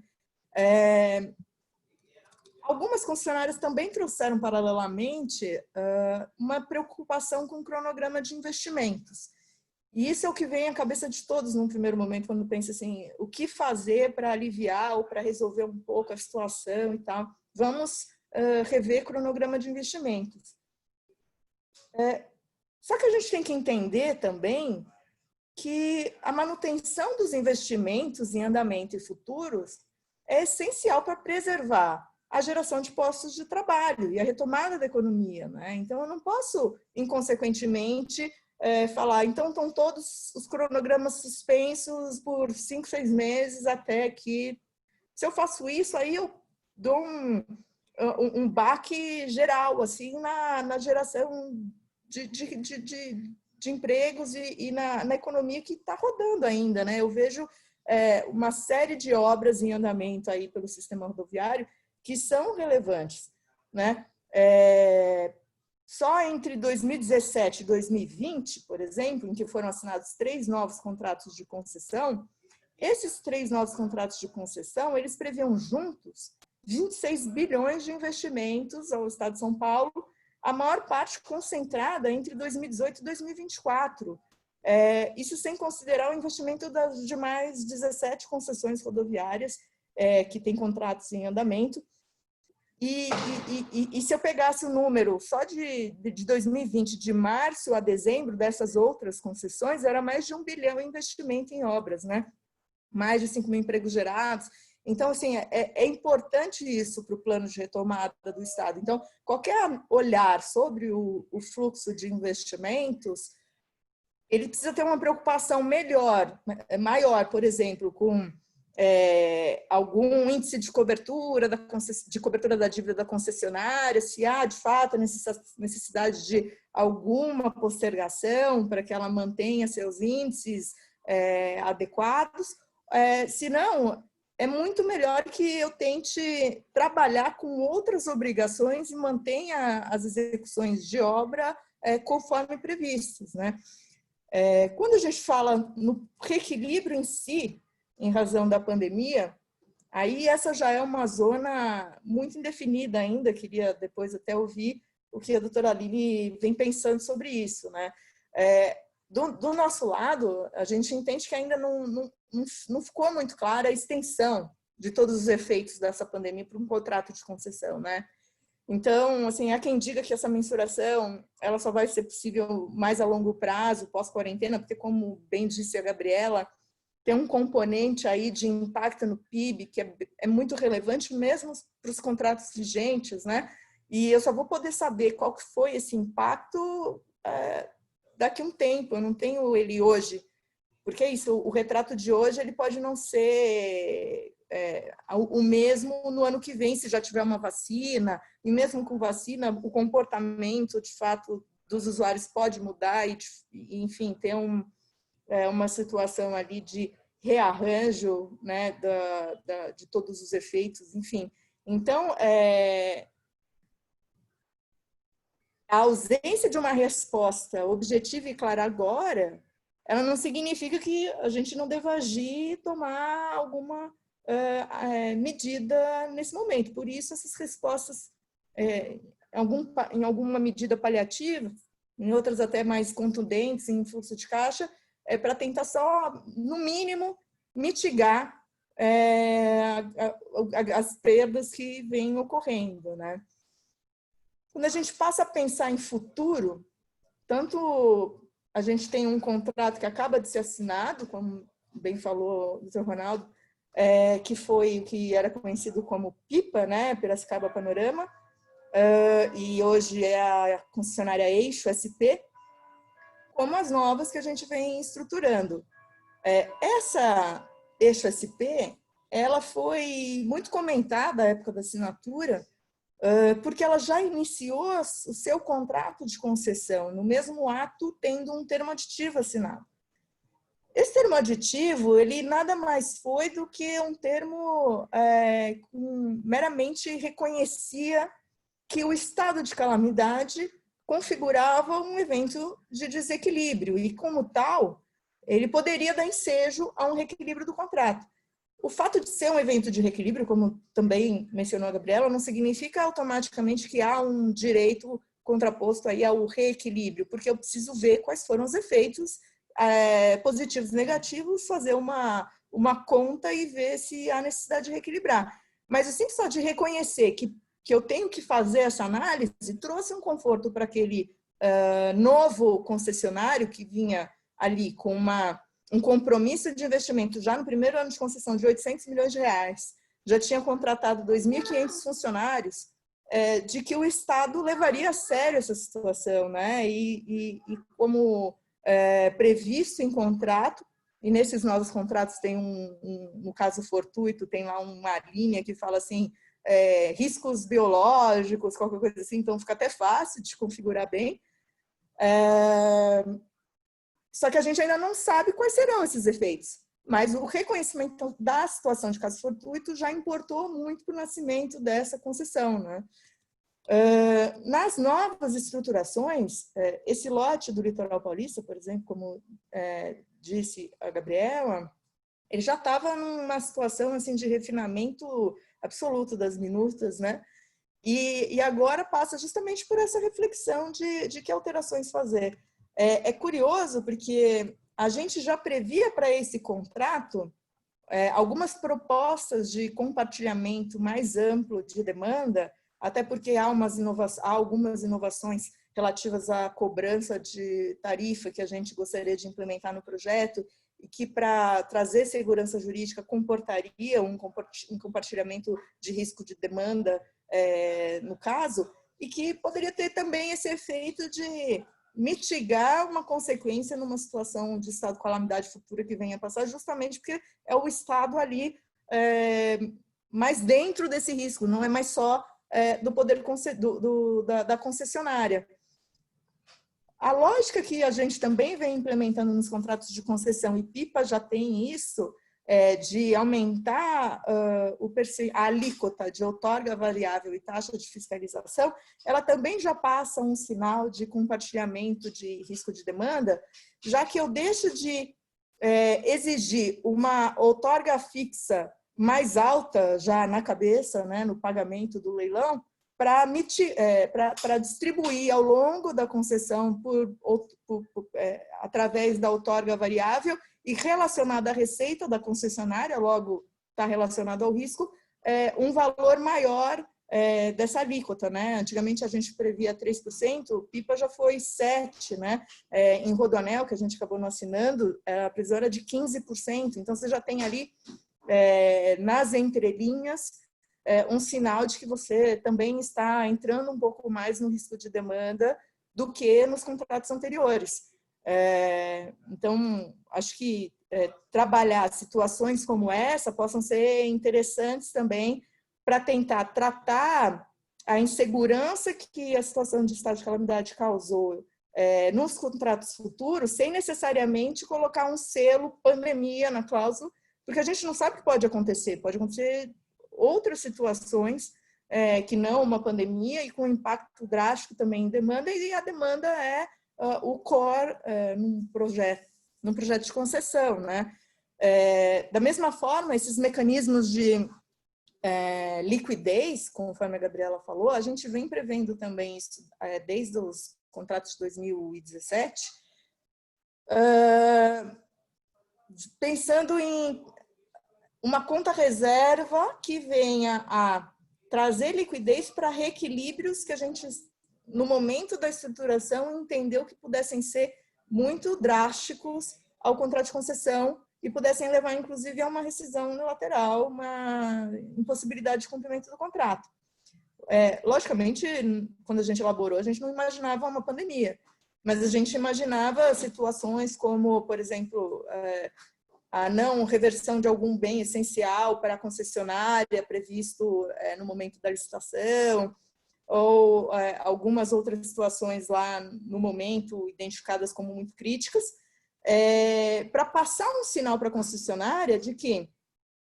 Algumas concessionárias também trouxeram paralelamente uma preocupação com o cronograma de investimentos. E isso é o que vem à cabeça de todos num primeiro momento, quando pensa assim, o que fazer para aliviar ou para resolver um pouco a situação e tal. Vamos rever cronograma de investimentos. Só que a gente tem que entender também que a manutenção dos investimentos em andamento e futuros é essencial para preservar a geração de postos de trabalho e a retomada da economia, né? Então, eu não posso, inconsequentemente, falar, então estão todos os cronogramas suspensos por 5, 6 meses até que... Se eu faço isso, aí eu dou um baque geral, assim, na geração de empregos e na economia que está rodando ainda, né? Eu vejo uma série de obras em andamento aí pelo sistema rodoviário que são relevantes, né? Só entre 2017 e 2020, por exemplo, em que foram assinados 3 novos contratos de concessão, esses 3 novos contratos de concessão, eles previam juntos 26 bilhões de investimentos ao Estado de São Paulo, a maior parte concentrada entre 2018 e 2024. Isso sem considerar o investimento das demais 17 concessões rodoviárias que têm contratos em andamento. E se eu pegasse o número só de 2020, de março a dezembro, dessas outras concessões, era mais de 1 bilhão em investimento em obras, né? Mais de 5 mil empregos gerados. Então, assim, é importante isso para o plano de retomada do Estado. Então, qualquer olhar sobre o fluxo de investimentos, ele precisa ter uma preocupação maior, por exemplo, com algum índice de cobertura da dívida da concessionária, se há, de fato, a necessidade de alguma postergação para que ela mantenha seus índices adequados. Se não, é muito melhor que eu tente trabalhar com outras obrigações e mantenha as execuções de obra conforme previstas, né? Quando a gente fala no reequilíbrio em si, em razão da pandemia, aí essa já é uma zona muito indefinida ainda. Queria depois até ouvir o que a doutora Aline vem pensando sobre isso, né? Do nosso lado, a gente entende que ainda não ficou muito clara a extensão de todos os efeitos dessa pandemia para um contrato de concessão, né? Então, assim, há quem diga que essa mensuração ela só vai ser possível mais a longo prazo, pós-quarentena, porque, como bem disse a Gabriela, tem um componente aí de impacto no PIB que é muito relevante mesmo para os contratos vigentes, né? E eu só vou poder saber qual que foi esse impacto daqui a um tempo. Eu não tenho ele hoje, porque é isso, o retrato de hoje ele pode não ser o mesmo no ano que vem, se já tiver uma vacina, e mesmo com vacina, o comportamento, de fato, dos usuários pode mudar e enfim, ter uma situação ali de rearranjo, né, de todos os efeitos, enfim. Então, a ausência de uma resposta objetiva e clara agora, ela não significa que a gente não deva agir e tomar alguma medida nesse momento. Por isso, essas respostas, em alguma medida paliativa, em outras até mais contundentes, em fluxo de caixa, para tentar só, no mínimo, mitigar as perdas que vêm ocorrendo, né? Quando a gente passa a pensar em futuro, tanto a gente tem um contrato que acaba de ser assinado, como bem falou o Dr. Ronaldo, que foi o que era conhecido como PIPA, né, Piracicaba Panorama, e hoje é a concessionária Eixo SP, como as novas que a gente vem estruturando. Essa Eixo SP, ela foi muito comentada à época da assinatura, porque ela já iniciou o seu contrato de concessão, no mesmo ato tendo um termo aditivo assinado. Esse termo aditivo, ele nada mais foi do que um termo meramente reconhecia que o estado de calamidade configurava um evento de desequilíbrio e, como tal, ele poderia dar ensejo a um reequilíbrio do contrato. O fato de ser um evento de reequilíbrio, como também mencionou a Gabriela, não significa automaticamente que há um direito contraposto aí ao reequilíbrio, porque eu preciso ver quais foram os efeitos positivos e negativos, fazer uma conta e ver se há necessidade de reequilibrar. Mas o simples só de reconhecer que eu tenho que fazer essa análise trouxe um conforto para aquele novo concessionário que vinha ali com um compromisso de investimento já no primeiro ano de concessão de 800 milhões de reais, já tinha contratado 2.500 funcionários, de que o Estado levaria a sério essa situação, né? E como previsto em contrato, e nesses novos contratos tem no caso fortuito, tem lá uma linha que fala assim, riscos biológicos, qualquer coisa assim, então fica até fácil de configurar bem. Só que a gente ainda não sabe quais serão esses efeitos. Mas o reconhecimento da situação de caso fortuito já importou muito para o nascimento dessa concessão, né? Nas novas estruturações, esse lote do litoral paulista, por exemplo, como disse a Gabriela, ele já estava numa situação assim, de refinamento absoluto das minutas, né? E agora passa justamente por essa reflexão de que alterações fazer. É curioso porque a gente já previa para esse contrato algumas propostas de compartilhamento mais amplo de demanda, até porque há algumas inovações relativas à cobrança de tarifa que a gente gostaria de implementar no projeto e que, para trazer segurança jurídica, comportaria um compartilhamento de risco de demanda, no caso, e que poderia ter também esse efeito de mitigar uma consequência numa situação de estado de calamidade futura que venha a passar, justamente porque é o Estado ali mais dentro desse risco, não é mais só do poder da concessionária. A lógica que a gente também vem implementando nos contratos de concessão, e PIPA já tem isso, de aumentar a alíquota de outorga variável e taxa de fiscalização, ela também já passa um sinal de compartilhamento de risco de demanda, já que eu deixo de exigir uma outorga fixa mais alta já na cabeça, né, no pagamento do leilão, para distribuir ao longo da concessão através da outorga variável e relacionada à receita da concessionária, logo está relacionado ao risco, um valor maior dessa alíquota, né? Antigamente a gente previa 3%, o PIPA já foi 7%, né? Em Rodoanel, que a gente acabou não assinando, a previsão era de 15%, então você já tem ali, nas entrelinhas, um sinal de que você também está entrando um pouco mais no risco de demanda do que nos contratos anteriores. Então, acho que trabalhar situações como essa possam ser interessantes também para tentar tratar a insegurança que a situação de estado de calamidade causou nos contratos futuros, sem necessariamente colocar um selo pandemia na cláusula, porque a gente não sabe o que pode acontecer outras situações que não uma pandemia e com impacto drástico também em demanda, e a demanda é o core num projeto de concessão, né? Da mesma forma, esses mecanismos de liquidez, conforme a Gabriela falou, a gente vem prevendo também isso desde os contratos de 2017, pensando em uma conta reserva que venha a trazer liquidez para reequilíbrios que a gente, no momento da estruturação, entendeu que pudessem ser muito drásticos ao contrato de concessão e pudessem levar, inclusive, a uma rescisão unilateral, uma impossibilidade de cumprimento do contrato. Logicamente, quando a gente elaborou, a gente não imaginava uma pandemia, mas a gente imaginava situações como, por exemplo, a não reversão de algum bem essencial para a concessionária previsto no momento da licitação, ou algumas outras situações lá no momento identificadas como muito críticas, para passar um sinal para a concessionária de que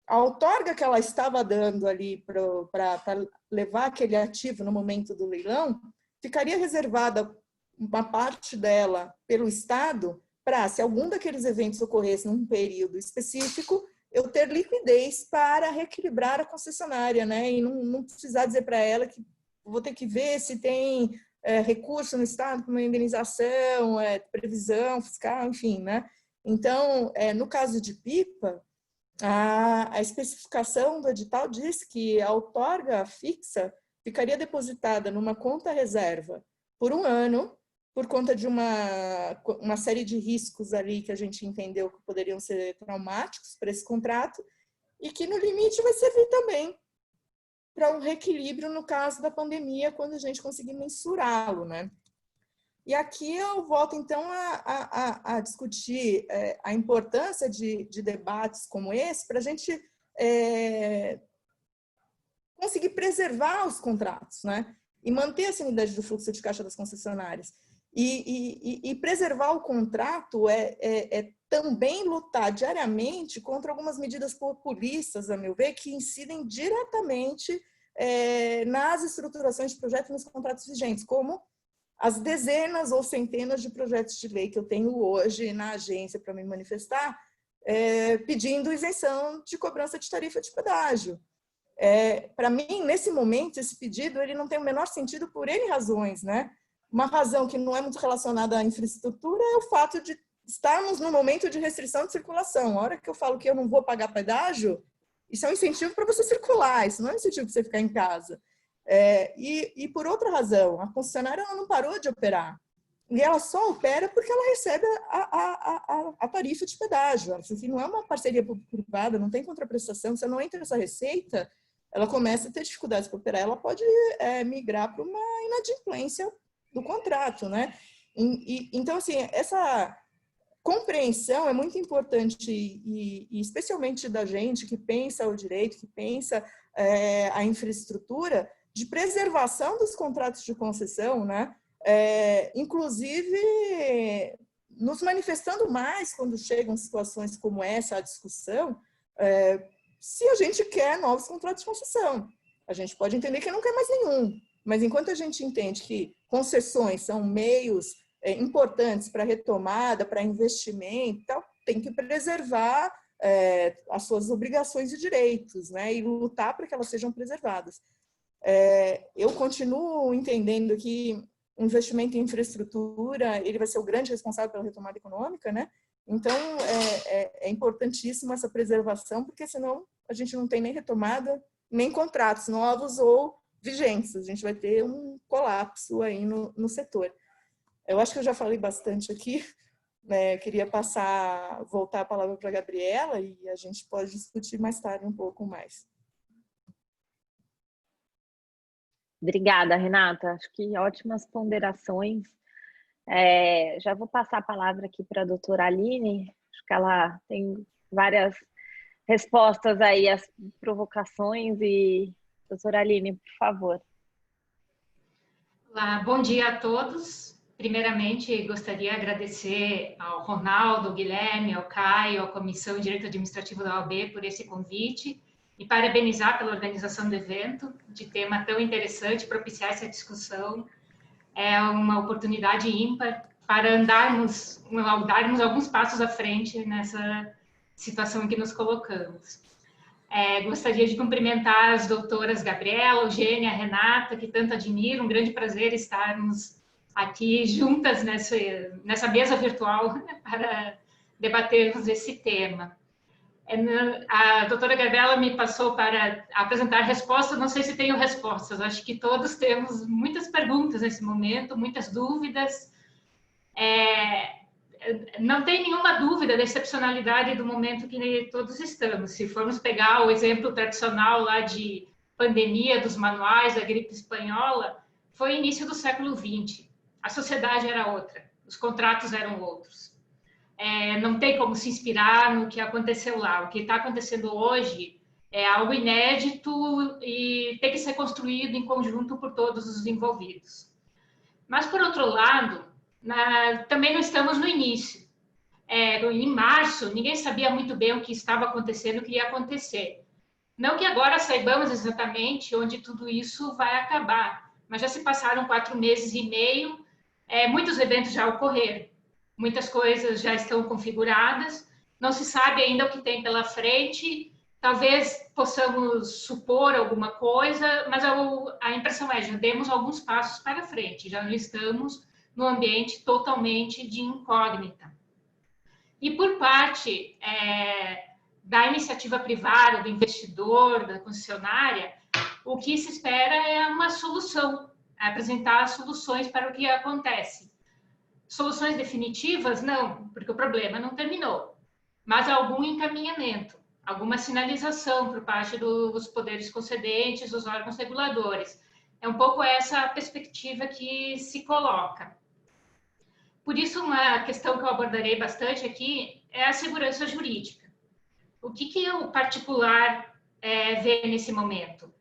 a outorga que ela estava dando ali para levar aquele ativo no momento do leilão ficaria reservada uma parte dela pelo Estado para, se algum daqueles eventos ocorresse num período específico, eu ter liquidez para reequilibrar a concessionária, né? E não precisar dizer para ela que vou ter que ver se tem recurso no Estado para uma indenização, previsão fiscal, enfim, né? Então, no caso de PIPA, a especificação do edital diz que a outorga fixa ficaria depositada numa conta reserva por 1 ano, por conta de uma série de riscos ali que a gente entendeu que poderiam ser traumáticos para esse contrato, e que, no limite, vai servir também para um reequilíbrio no caso da pandemia, quando a gente conseguir mensurá-lo, né? E aqui eu volto, então, a discutir a importância de debates como esse para a gente conseguir preservar os contratos, né? E manter a sanidade do fluxo de caixa das concessionárias. E preservar o contrato é também lutar diariamente contra algumas medidas populistas, a meu ver, que incidem diretamente nas estruturações de projetos e nos contratos vigentes, como as dezenas ou centenas de projetos de lei que eu tenho hoje na agência para me manifestar, pedindo isenção de cobrança de tarifa de pedágio. Para mim, nesse momento, esse pedido ele não tem o menor sentido por N razões, né? Uma razão que não é muito relacionada à infraestrutura é o fato de estarmos no momento de restrição de circulação. A hora que eu falo que eu não vou pagar pedágio, isso é um incentivo para você circular, isso não é um incentivo para você ficar em casa. E por outra razão, a concessionária ela não parou de operar. E ela só opera porque ela recebe a tarifa de pedágio. Assim, não é uma parceria privada, não tem contraprestação, você não entra nessa receita, ela começa a ter dificuldades para operar, ela pode migrar para uma inadimplência do contrato, né? Então, assim, essa compreensão é muito importante e especialmente da gente que pensa o direito, que pensa a infraestrutura, de preservação dos contratos de concessão, né? Inclusive nos manifestando mais quando chegam situações como essa à discussão, se a gente quer novos contratos de concessão. A gente pode entender que não quer mais nenhum, mas enquanto a gente entende que concessões são meios importantes para retomada, para investimento e tal, tem que preservar as suas obrigações e direitos, né? E lutar para que elas sejam preservadas. Eu continuo entendendo que o investimento em infraestrutura ele vai ser o grande responsável pela retomada econômica, né? Então, é importantíssimo essa preservação, porque senão a gente não tem nem retomada, nem contratos novos ou vigentes. A gente vai ter um colapso aí no setor. Eu acho que eu já falei bastante aqui, né? Queria voltar a palavra para a Gabriela e a gente pode discutir mais tarde um pouco mais. Obrigada, Renata. Acho que ótimas ponderações. Já vou passar a palavra aqui para a doutora Aline. Acho que ela tem várias respostas aí às provocações. E, doutora Aline, por favor. Olá, bom dia a todos. Primeiramente, gostaria de agradecer ao Ronaldo, ao Guilherme, ao Caio, à Comissão de Direito Administrativo da OAB por esse convite e parabenizar pela organização do evento, de tema tão interessante, propiciar essa discussão. É uma oportunidade ímpar para darmos alguns passos à frente nessa situação em que nos colocamos. Gostaria de cumprimentar as doutoras Gabriela, Eugênia, Renata, que tanto admiro. Um grande prazer estarmos aqui juntas nessa mesa virtual para debatermos esse tema. A doutora Gabriela me passou para apresentar respostas, não sei se tenho respostas, acho que todos temos muitas perguntas nesse momento, muitas dúvidas. Não tem nenhuma dúvida da excepcionalidade do momento que todos estamos. Se formos pegar o exemplo tradicional lá de pandemia dos manuais da gripe espanhola, foi início do século XX. A sociedade era outra, os contratos eram outros. Não tem como se inspirar no que aconteceu lá. O que está acontecendo hoje é algo inédito e tem que ser construído em conjunto por todos os envolvidos. Mas, por outro lado, também não estamos no início. Em março, ninguém sabia muito bem o que estava acontecendo, o que ia acontecer. Não que agora saibamos exatamente onde tudo isso vai acabar, mas já se passaram 4 meses e meio, muitos eventos já ocorreram. Muitas coisas já estão configuradas, não se sabe ainda o que tem pela frente, talvez possamos supor alguma coisa, mas a impressão já demos alguns passos para frente, já não estamos no ambiente totalmente de incógnita. E por parte da iniciativa privada, do investidor, da concessionária, o que se espera é uma solução, apresentar soluções para o que acontece. Soluções definitivas, não, porque o problema não terminou, mas algum encaminhamento. alguma sinalização por parte dos poderes concedentes, dos órgãos reguladores. É um pouco essa perspectiva que se coloca. Por isso, uma questão que eu abordarei bastante aqui é a segurança jurídica. O que o particular vê nesse momento?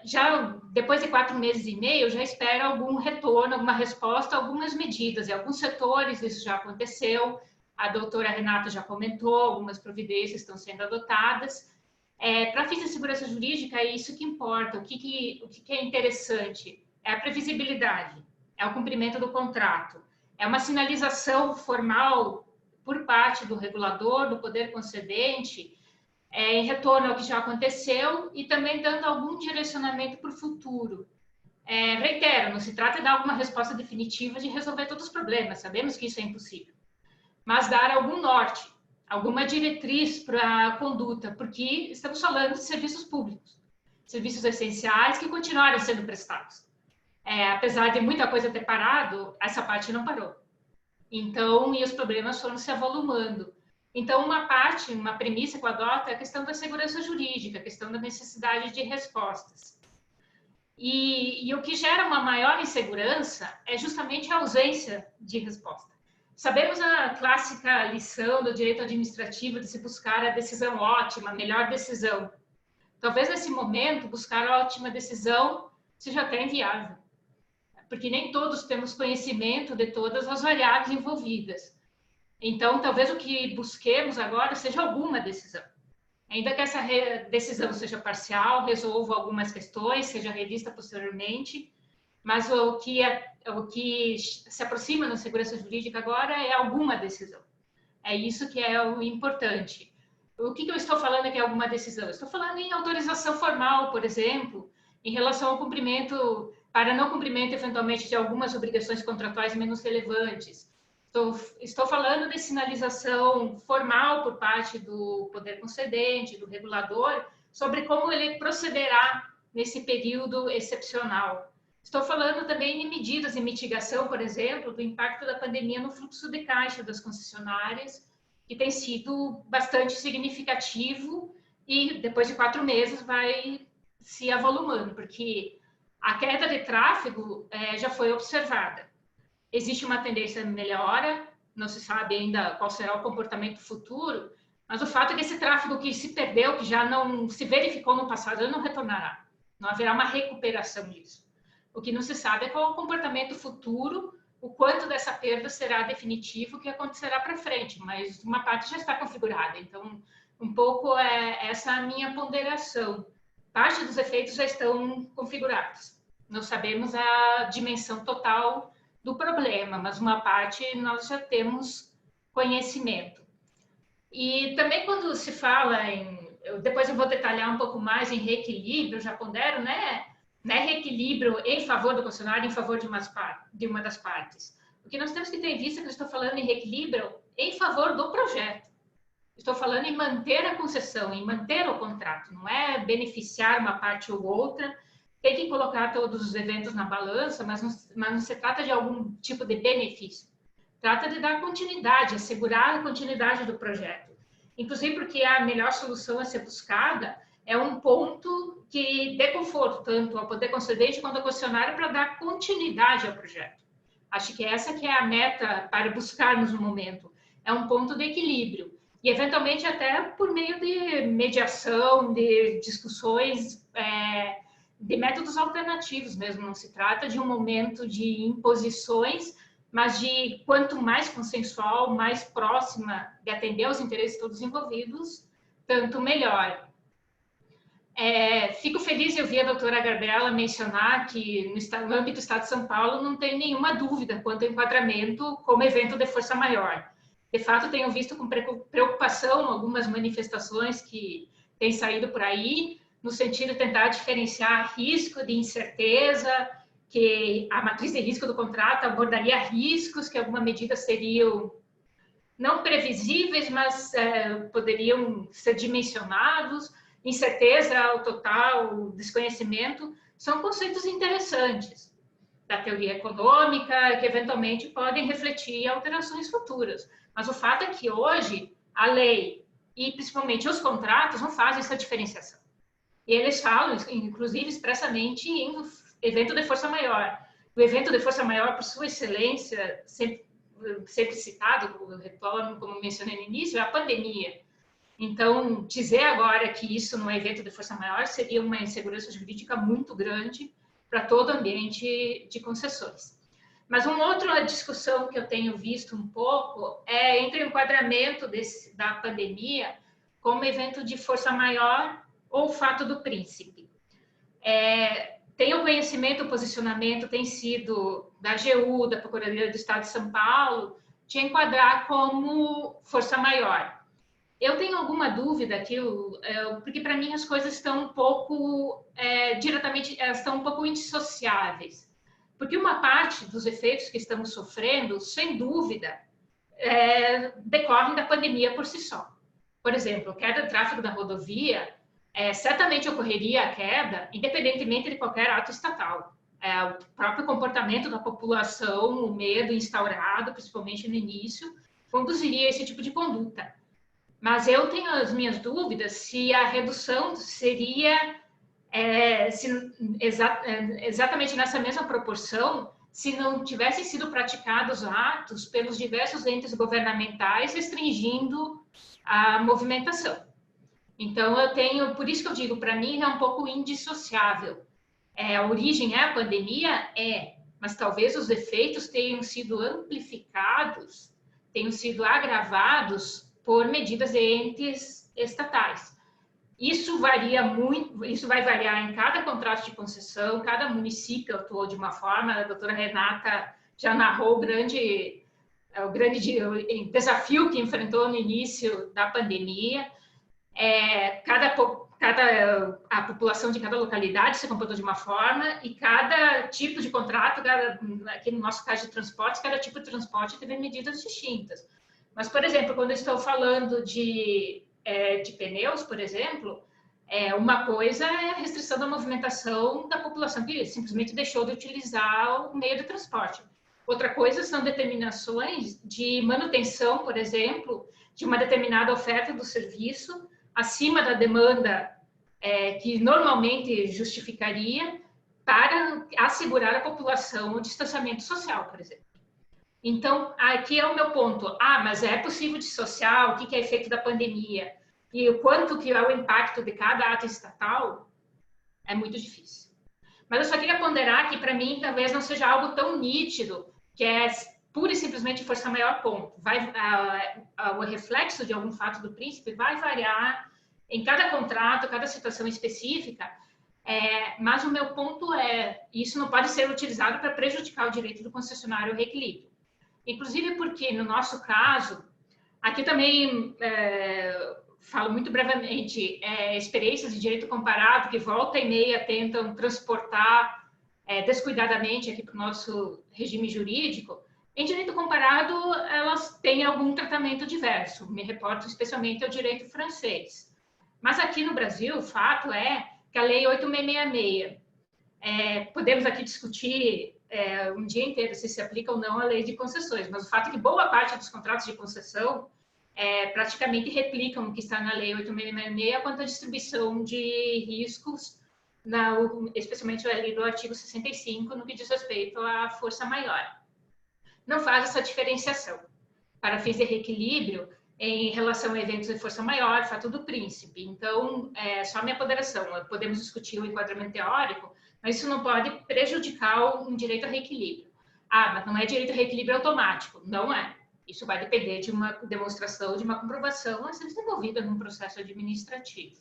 Já depois de 4 meses e meio, já espera algum retorno, alguma resposta, algumas medidas. Em alguns setores isso já aconteceu, a doutora Renata já comentou, algumas providências estão sendo adotadas. Para fins de segurança jurídica, é isso que importa. O que é interessante é a previsibilidade, é o cumprimento do contrato, é uma sinalização formal por parte do regulador, do poder concedente, em retorno ao que já aconteceu e também dando algum direcionamento para o futuro. Reitero, não se trata de dar alguma resposta definitiva de resolver todos os problemas, sabemos que isso é impossível, mas dar algum norte, alguma diretriz para a conduta, porque estamos falando de serviços públicos, serviços essenciais que continuaram sendo prestados. Apesar de muita coisa ter parado, essa parte não parou. Então, e os problemas foram se avolumando. Então, uma premissa que eu adoto é a questão da segurança jurídica, a questão da necessidade de respostas. E o que gera uma maior insegurança é justamente a ausência de resposta. Sabemos a clássica lição do direito administrativo de se buscar a decisão ótima, a melhor decisão. Talvez nesse momento, buscar a ótima decisão seja até inviável, porque nem todos temos conhecimento de todas as variáveis envolvidas. Então, talvez o que busquemos agora seja alguma decisão. Ainda que essa decisão seja parcial, resolva algumas questões, seja revista posteriormente, mas o que se aproxima da segurança jurídica agora é alguma decisão. É isso que é o importante. O que eu estou falando aqui é alguma decisão? Estou falando em autorização formal, por exemplo, em relação ao cumprimento, para não cumprimento, eventualmente, de algumas obrigações contratuais menos relevantes. Estou falando de sinalização formal por parte do poder concedente, do regulador, sobre como ele procederá nesse período excepcional. Estou falando também de medidas de mitigação, por exemplo, do impacto da pandemia no fluxo de caixa das concessionárias, que tem sido bastante significativo e depois de 4 meses vai se avolumando, porque a queda de tráfego já foi observada. Existe uma tendência de melhora, não se sabe ainda qual será o comportamento futuro, mas o fato é que esse tráfego que se perdeu, que já não se verificou no passado, ele não retornará. Não haverá uma recuperação disso. O que não se sabe é qual é o comportamento futuro, o quanto dessa perda será definitivo, o que acontecerá para frente, mas uma parte já está configurada. Então, um pouco essa a minha ponderação. Parte dos efeitos já estão configurados. Não sabemos a dimensão total do problema, mas uma parte nós já temos conhecimento. E também quando se fala depois eu vou detalhar um pouco mais em reequilíbrio, já pondero, né? Não é reequilíbrio em favor do concessionário, em favor de uma das partes. O que nós temos que ter em vista é que eu estou falando em reequilíbrio em favor do projeto. Estou falando em manter a concessão, em manter o contrato, não é beneficiar uma parte ou outra. Tem que colocar todos os eventos na balança, mas não se trata de algum tipo de benefício. Trata de dar continuidade, assegurar a continuidade do projeto. Inclusive porque a melhor solução a ser buscada é um ponto que dê conforto tanto ao poder concedente quanto ao concessionário para dar continuidade ao projeto. Acho que essa que é a meta para buscarmos no momento. É um ponto de equilíbrio. E, eventualmente, até por meio de mediação, de discussões, de métodos alternativos mesmo. Não se trata de um momento de imposições, mas de quanto mais consensual, mais próxima de atender aos interesses de todos os envolvidos, tanto melhor. Fico feliz de ouvir a doutora Gabriela mencionar que no âmbito do Estado de São Paulo não tem nenhuma dúvida quanto ao enquadramento como evento de força maior. De fato, tenho visto com preocupação algumas manifestações que têm saído por aí, no sentido de tentar diferenciar risco de incerteza, que a matriz de risco do contrato abordaria riscos, que alguma medida seriam não previsíveis, mas poderiam ser dimensionados. Incerteza, o total, o desconhecimento, são conceitos interessantes da teoria econômica, que eventualmente podem refletir alterações futuras. Mas o fato é que hoje a lei e principalmente os contratos não fazem essa diferenciação. E eles falam, inclusive, expressamente em evento de força maior. O evento de força maior, por sua excelência, sempre citado, como mencionei no início, é a pandemia. Então, dizer agora que isso não é evento de força maior seria uma insegurança jurídica muito grande para todo o ambiente de concessões. Mas uma outra discussão que eu tenho visto um pouco é entre o enquadramento da pandemia como evento de força maior ou fato do príncipe. Tem o conhecimento, o posicionamento tem sido da AGU, da Procuradoria do Estado de São Paulo, de enquadrar como força maior. Eu tenho alguma dúvida aqui, porque para mim as coisas estão um pouco estão um pouco indissociáveis. Porque uma parte dos efeitos que estamos sofrendo, sem dúvida, decorrem da pandemia por si só. Por exemplo, queda do tráfego da rodovia, certamente ocorreria a queda, independentemente de qualquer ato estatal. O próprio comportamento da população, o medo instaurado, principalmente no início, conduziria a esse tipo de conduta. Mas eu tenho as minhas dúvidas se a redução seria exatamente nessa mesma proporção, se não tivessem sido praticados atos pelos diversos entes governamentais restringindo a movimentação. Então, por isso que eu digo, para mim é um pouco indissociável. A origem é a pandemia? Mas talvez os efeitos tenham sido amplificados, tenham sido agravados por medidas de entes estatais. Isso varia muito, isso vai variar em cada contrato de concessão, cada município atuou de uma forma. A doutora Renata já narrou o grande desafio que enfrentou no início da pandemia. A população de cada localidade se comportou de uma forma e cada tipo de contrato, aqui no nosso caso de transportes, cada tipo de transporte teve medidas distintas. Mas, por exemplo, quando eu estou falando de pneus, por exemplo, uma coisa é a restrição da movimentação da população que simplesmente deixou de utilizar o meio de transporte. Outra coisa são determinações de manutenção, por exemplo, de uma determinada oferta do serviço acima da demanda que normalmente justificaria para assegurar a população o distanciamento social, por exemplo. Então, aqui é o meu ponto. Mas é possível dissociar o que é efeito da pandemia e o quanto que é o impacto de cada ato estatal? É muito difícil. Mas eu só queria ponderar que, para mim, talvez não seja algo tão nítido, que é pura e simplesmente força maior, ponto. O reflexo de algum fato do príncipe vai variar em cada contrato, cada situação específica, mas o meu ponto isso não pode ser utilizado para prejudicar o direito do concessionário ao reequilíbrio. Inclusive porque, no nosso caso, aqui também falo muito brevemente, experiências de direito comparado que volta e meia tentam transportar descuidadamente aqui para o nosso regime jurídico. Em direito comparado, elas têm algum tratamento diverso, me reporto especialmente ao direito francês. Mas aqui no Brasil, o fato é que a Lei 8666, podemos aqui discutir um dia inteiro se aplica ou não a lei de concessões, mas o fato é que boa parte dos contratos de concessão praticamente replicam o que está na Lei 8666 quanto à distribuição de riscos, especialmente ali do artigo 65, no que diz respeito à força maior. Não faz essa diferenciação. Para fins de reequilíbrio, em relação a eventos de força maior, fato do príncipe. Então, só a minha ponderação. Podemos discutir o enquadramento teórico, mas isso não pode prejudicar um direito a reequilíbrio. Mas não é direito a reequilíbrio automático. Não é. Isso vai depender de uma demonstração, de uma comprovação a ser desenvolvida num processo administrativo,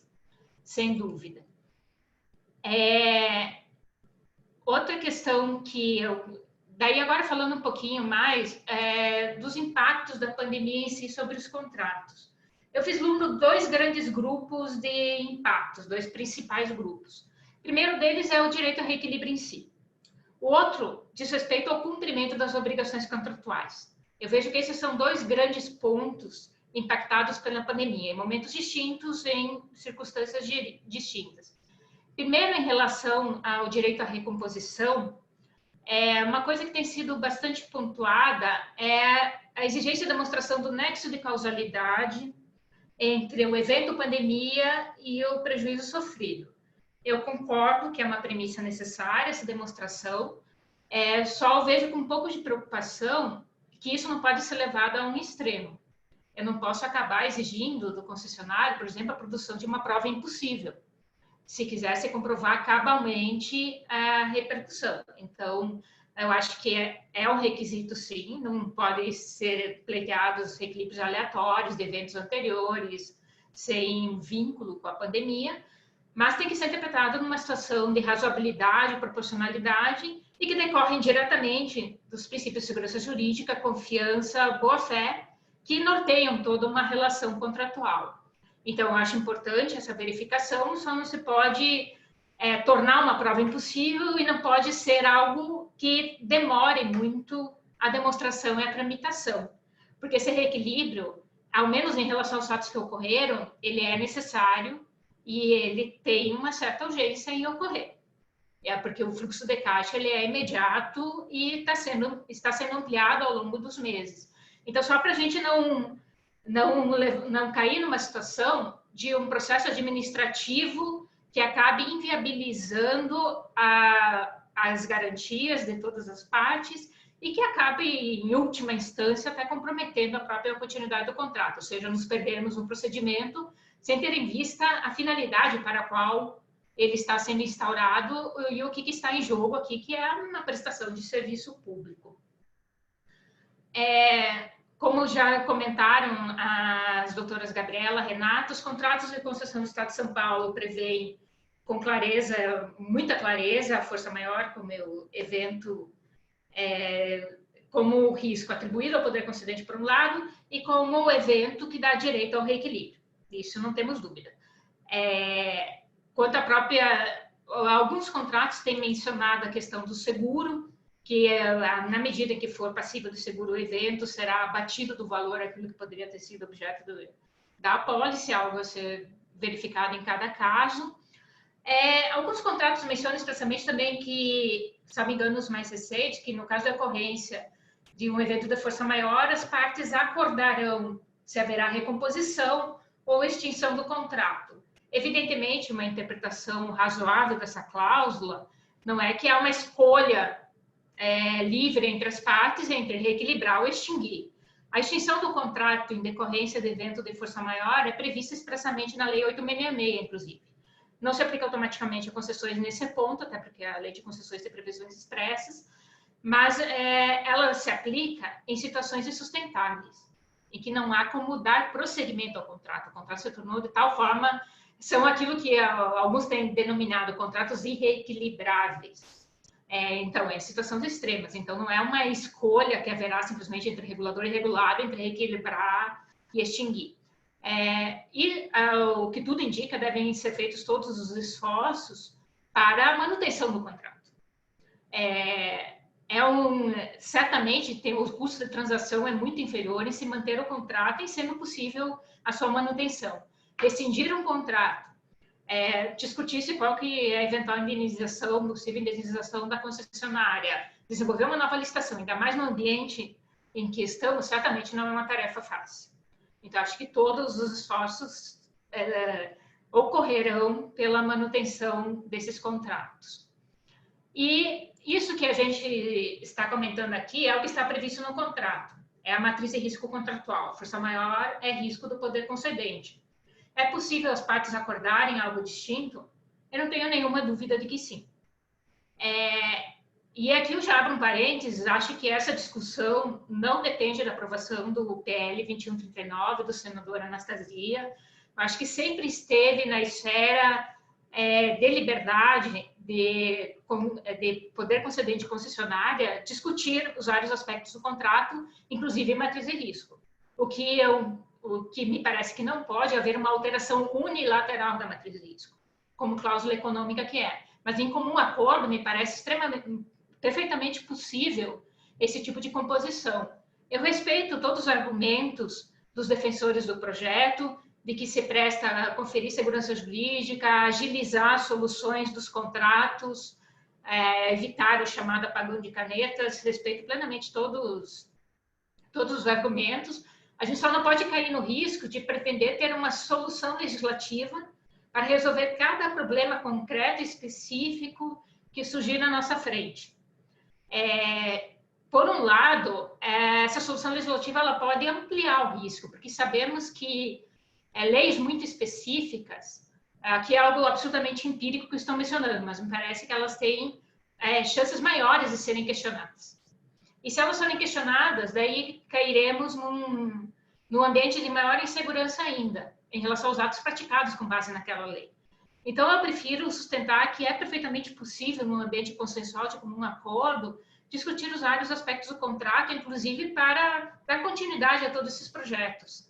sem dúvida. Outra questão que daí agora falando um pouquinho mais dos impactos da pandemia em si sobre os contratos. Eu fiz dois grandes grupos de impactos, dois principais grupos. O primeiro deles é o direito ao reequilíbrio em si. O outro diz respeito ao cumprimento das obrigações contratuais. Eu vejo que esses são dois grandes pontos impactados pela pandemia, em momentos distintos, em circunstâncias distintas. Primeiro, em relação ao direito à recomposição, uma coisa que tem sido bastante pontuada é a exigência de demonstração do nexo de causalidade entre o evento pandemia e o prejuízo sofrido. Eu concordo que é uma premissa necessária essa demonstração, só vejo com um pouco de preocupação que isso não pode ser levado a um extremo. Eu não posso acabar exigindo do concessionário, por exemplo, a produção de uma prova impossível, se quisesse comprovar cabalmente a repercussão. Então, eu acho que é um requisito, sim, não pode ser pleiteados reequilíbrios aleatórios de eventos anteriores, sem vínculo com a pandemia, mas tem que ser interpretado numa situação de razoabilidade, proporcionalidade, e que decorrem diretamente dos princípios de segurança jurídica, confiança, boa-fé, que norteiam toda uma relação contratual. Então, eu acho importante essa verificação, só não se pode tornar uma prova impossível e não pode ser algo que demore muito a demonstração e a tramitação. Porque esse reequilíbrio, ao menos em relação aos fatos que ocorreram, ele é necessário e ele tem uma certa urgência em ocorrer. Porque o fluxo de caixa ele é imediato e está sendo ampliado ao longo dos meses. Então, só para a gente não cair numa situação de um processo administrativo que acabe inviabilizando as garantias de todas as partes e que acabe, em última instância, até comprometendo a própria continuidade do contrato, ou seja, nos perdermos um procedimento sem ter em vista a finalidade para a qual ele está sendo instaurado e o que está em jogo aqui, que é uma prestação de serviço público. Como já comentaram as doutoras Gabriela, Renata, os contratos de concessão do Estado de São Paulo prevêem com clareza, muita clareza, a força maior como o evento, como o risco atribuído ao poder concedente por um lado e como o evento que dá direito ao reequilíbrio. Isso não temos dúvida. Quanto à alguns contratos têm mencionado a questão do seguro, que na medida que for passível do seguro o evento, será abatido do valor aquilo que poderia ter sido objeto da apólice, algo a ser verificado em cada caso. Alguns contratos mencionam expressamente também que, se não me engano, os mais recentes, que no caso da ocorrência de um evento de força maior, as partes acordarão se haverá recomposição ou extinção do contrato. Evidentemente, uma interpretação razoável dessa cláusula não é que há uma escolha livre entre as partes entre reequilibrar ou extinguir. A extinção do contrato em decorrência do evento de força maior é prevista expressamente na Lei 8.666, inclusive. Não se aplica automaticamente a concessões nesse ponto, até porque a Lei de Concessões tem previsões expressas, mas ela se aplica em situações insustentáveis, em que não há como dar prosseguimento ao contrato. O contrato se tornou de tal forma, são aquilo que alguns têm denominado contratos irreequilibráveis. Então, situações extremas. Então, não é uma escolha que haverá simplesmente entre regulador e regulado, entre reequilibrar e extinguir. O que tudo indica, devem ser feitos todos os esforços para a manutenção do contrato. Certamente, o custo de transação é muito inferior em se manter o contrato e sendo possível a sua manutenção. Rescindir um contrato, discutir-se qual que é a eventual indenização, possível indenização da concessionária, desenvolver uma nova licitação, ainda mais no ambiente em que estamos, certamente não é uma tarefa fácil. Então, acho que todos os esforços ocorrerão pela manutenção desses contratos. E isso que a gente está comentando aqui é o que está previsto no contrato. É a matriz de risco contratual. A força maior é risco do poder concedente. É possível as partes acordarem algo distinto? Eu não tenho nenhuma dúvida de que sim. E aqui eu já abro um parênteses, acho que essa discussão não depende da aprovação do PL 2139, do senador Anastasia. Acho que sempre esteve na esfera de liberdade, de poder concedente concessionária, discutir os vários aspectos do contrato, inclusive matriz de risco. O que me parece que não pode haver uma alteração unilateral da matriz de risco, como cláusula econômica que é. Mas em comum acordo, me parece perfeitamente possível esse tipo de composição. Eu respeito todos os argumentos dos defensores do projeto, de que se presta a conferir segurança jurídica, agilizar soluções dos contratos, evitar o chamado apagão de canetas. Respeito plenamente todos os argumentos. A gente só não pode cair no risco de pretender ter uma solução legislativa para resolver cada problema concreto e específico que surgir na nossa frente. Por um lado, essa solução legislativa ela pode ampliar o risco, porque sabemos que leis muito específicas, que é algo absolutamente empírico que estão mencionando, mas me parece que elas têm chances maiores de serem questionadas. E se elas forem questionadas, daí cairemos num ambiente de maior insegurança ainda, em relação aos atos praticados com base naquela lei. Então, eu prefiro sustentar que é perfeitamente possível, num ambiente consensual, de comum acordo, discutir os vários aspectos do contrato, inclusive para dar continuidade a todos esses projetos.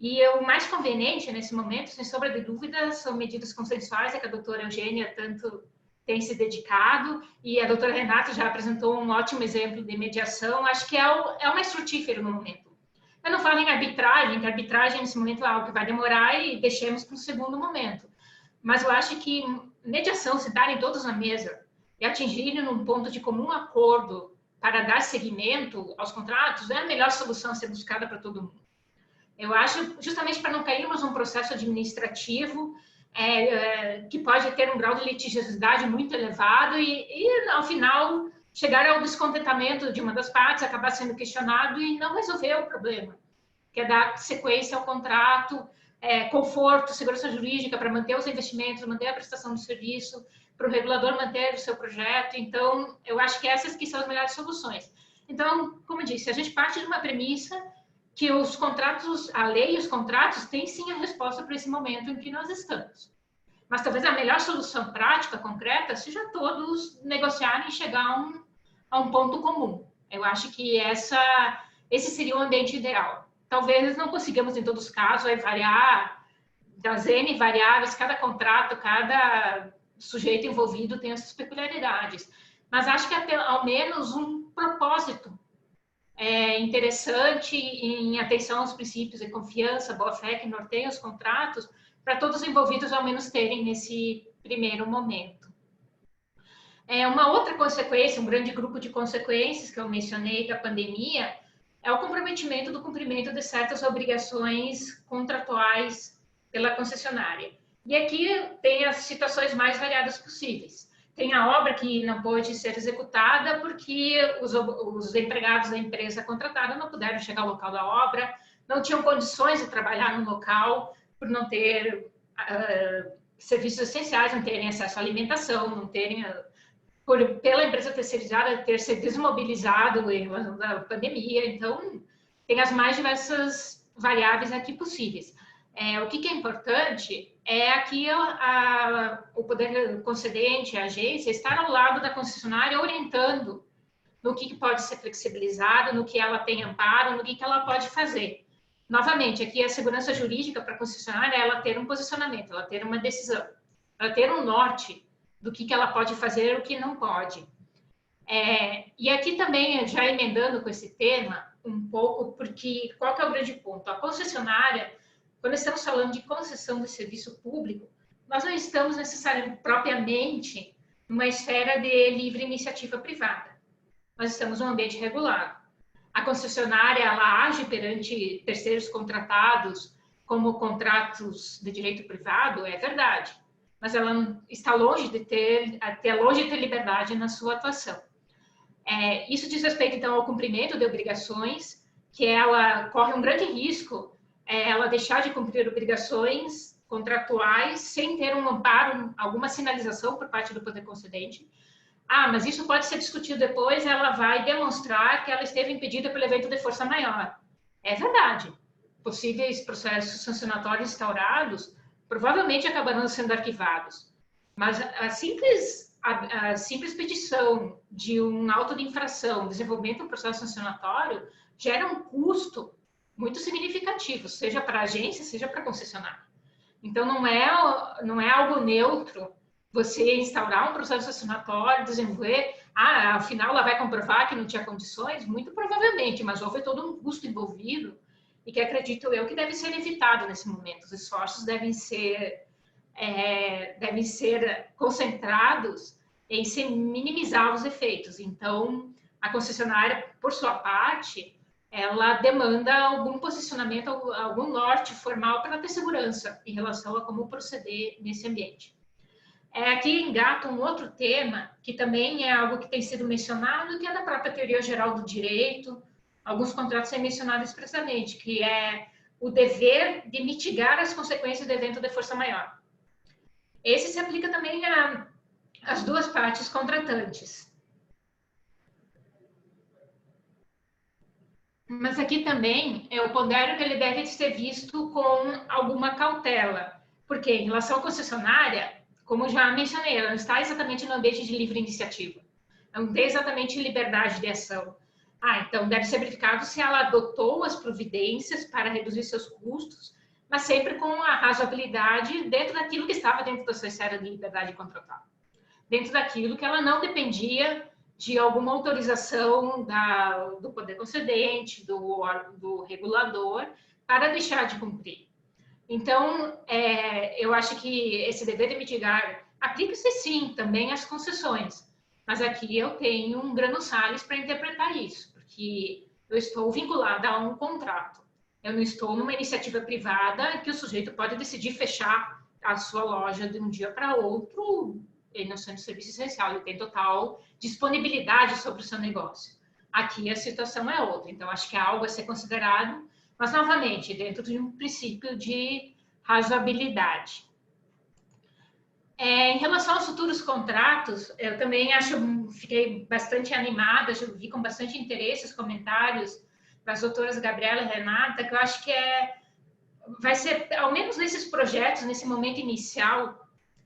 E o mais conveniente nesse momento, sem sombra de dúvida, são medidas consensuais, a que a doutora Eugênia tanto tem se dedicado, e a doutora Renata já apresentou um ótimo exemplo de mediação, acho que é o mais frutífero no momento. Eu não falo em arbitragem, que a arbitragem nesse momento é algo que vai demorar e deixemos para um segundo momento. Mas eu acho que mediação, sentarem todos na mesa e atingirem num ponto de comum acordo para dar seguimento aos contratos é a melhor solução a ser buscada para todo mundo. Eu acho, justamente para não cairmos num processo administrativo que pode ter um grau de litigiosidade muito elevado e ao final, chegar ao descontentamento de uma das partes, acabar sendo questionado e não resolver o problema, que é dar sequência ao contrato, conforto, segurança jurídica para manter os investimentos, manter a prestação do serviço, para o regulador manter o seu projeto. Então, eu acho que essas que são as melhores soluções. Então, como eu disse, a gente parte de uma premissa que os contratos, a lei e os contratos têm sim a resposta para esse momento em que nós estamos. Mas talvez a melhor solução prática, concreta, seja todos negociarem e chegar a um ponto comum. Eu acho que esse seria o ambiente ideal. Talvez não consigamos, em todos os casos, variar das N variáveis, cada contrato, cada sujeito envolvido tem as suas peculiaridades. Mas acho que ao menos um propósito interessante em atenção aos princípios de confiança, boa-fé que norteiam os contratos, para todos os envolvidos ao menos terem nesse primeiro momento. Uma outra consequência, um grande grupo de consequências que eu mencionei da pandemia, é o comprometimento do cumprimento de certas obrigações contratuais pela concessionária. E aqui tem as situações mais variadas possíveis. Tem a obra que não pôde ser executada porque os empregados da empresa contratada não puderam chegar ao local da obra, não tinham condições de trabalhar no local por não ter serviços essenciais, não terem acesso à alimentação, não terem, pela empresa terceirizada, ter se desmobilizado em razão da pandemia. Então, tem as mais diversas variáveis aqui possíveis. O que é importante é aqui o poder concedente, a agência, estar ao lado da concessionária orientando no que pode ser flexibilizado, no que ela tem amparo, no que ela pode fazer. Novamente, aqui a segurança jurídica para a concessionária é ela ter um posicionamento, ela ter uma decisão, ela ter um norte do que ela pode fazer e o que não pode. E aqui também, já emendando com esse tema um pouco, porque qual que é o grande ponto? A concessionária, quando estamos falando de concessão de serviço público, nós não estamos necessariamente, propriamente, numa esfera de livre iniciativa privada. Nós estamos num ambiente regulado. A concessionária, ela age perante terceiros contratados como contratos de direito privado, é verdade, mas ela está longe de ter liberdade na sua atuação. Isso diz respeito, então, ao cumprimento de obrigações, que ela corre um grande risco ela deixar de cumprir obrigações contratuais sem ter um amparo, alguma sinalização por parte do poder concedente. Mas isso pode ser discutido depois, ela vai demonstrar que ela esteve impedida pelo evento de força maior. É verdade. Possíveis processos sancionatórios instaurados provavelmente acabarão sendo arquivados. Mas a simples petição de um auto de infração, desenvolvimento de um processo sancionatório, gera um custo muito significativo, seja para a agência, seja para a concessionária. Então, não é algo neutro você instaurar um processo sancionatório, desenvolver, afinal ela vai comprovar que não tinha condições, muito provavelmente, mas houve todo um custo envolvido e que acredito eu que deve ser evitado nesse momento. Os esforços devem ser concentrados em se minimizar os efeitos. Então, a concessionária, por sua parte, ela demanda algum posicionamento, algum norte formal para ter segurança em relação a como proceder nesse ambiente. Aqui engata um outro tema, que também é algo que tem sido mencionado, que é da própria teoria geral do direito, alguns contratos têm mencionado expressamente, que é o dever de mitigar as consequências do evento de força maior. Esse se aplica também às duas partes contratantes. Mas aqui também eu pondero que ele deve ser visto com alguma cautela, porque em relação à concessionária, como já mencionei, ela não está exatamente no ambiente de livre iniciativa, não tem exatamente liberdade de ação. Então deve ser verificado se ela adotou as providências para reduzir seus custos, mas sempre com a razoabilidade dentro daquilo que estava dentro da sua esfera de liberdade contratual, dentro daquilo que ela não dependia de alguma autorização do poder concedente, do regulador, para deixar de cumprir. Então, eu acho que esse dever de mitigar aplica-se sim também às concessões, mas aqui eu tenho um grano salis para interpretar isso, porque eu estou vinculada a um contrato. Eu não estou numa iniciativa privada que o sujeito pode decidir fechar a sua loja de um dia para outro, ele não sendo serviço essencial, ele tem total disponibilidade sobre o seu negócio. Aqui a situação é outra, então acho que é algo a ser considerado, mas novamente, dentro de um princípio de razoabilidade. Em relação aos futuros contratos, eu também fiquei bastante animada, vi com bastante interesse os comentários das doutoras Gabriela e Renata, que eu acho que vai ser, ao menos nesses projetos, nesse momento inicial,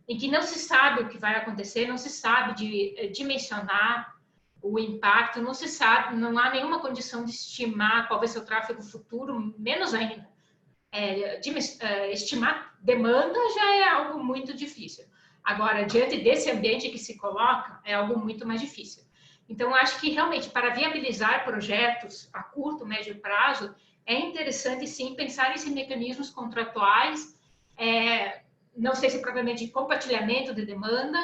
em que não se sabe o que vai acontecer, não se sabe dimensionar o impacto, não se sabe, não há nenhuma condição de estimar qual vai ser o tráfego futuro, menos ainda. Estimar demanda já é algo muito difícil. Agora, diante desse ambiente que se coloca, é algo muito mais difícil. Então, acho que realmente, para viabilizar projetos a curto, médio prazo, é interessante, sim, pensar nesses mecanismos contratuais, não sei se propriamente de compartilhamento de demanda,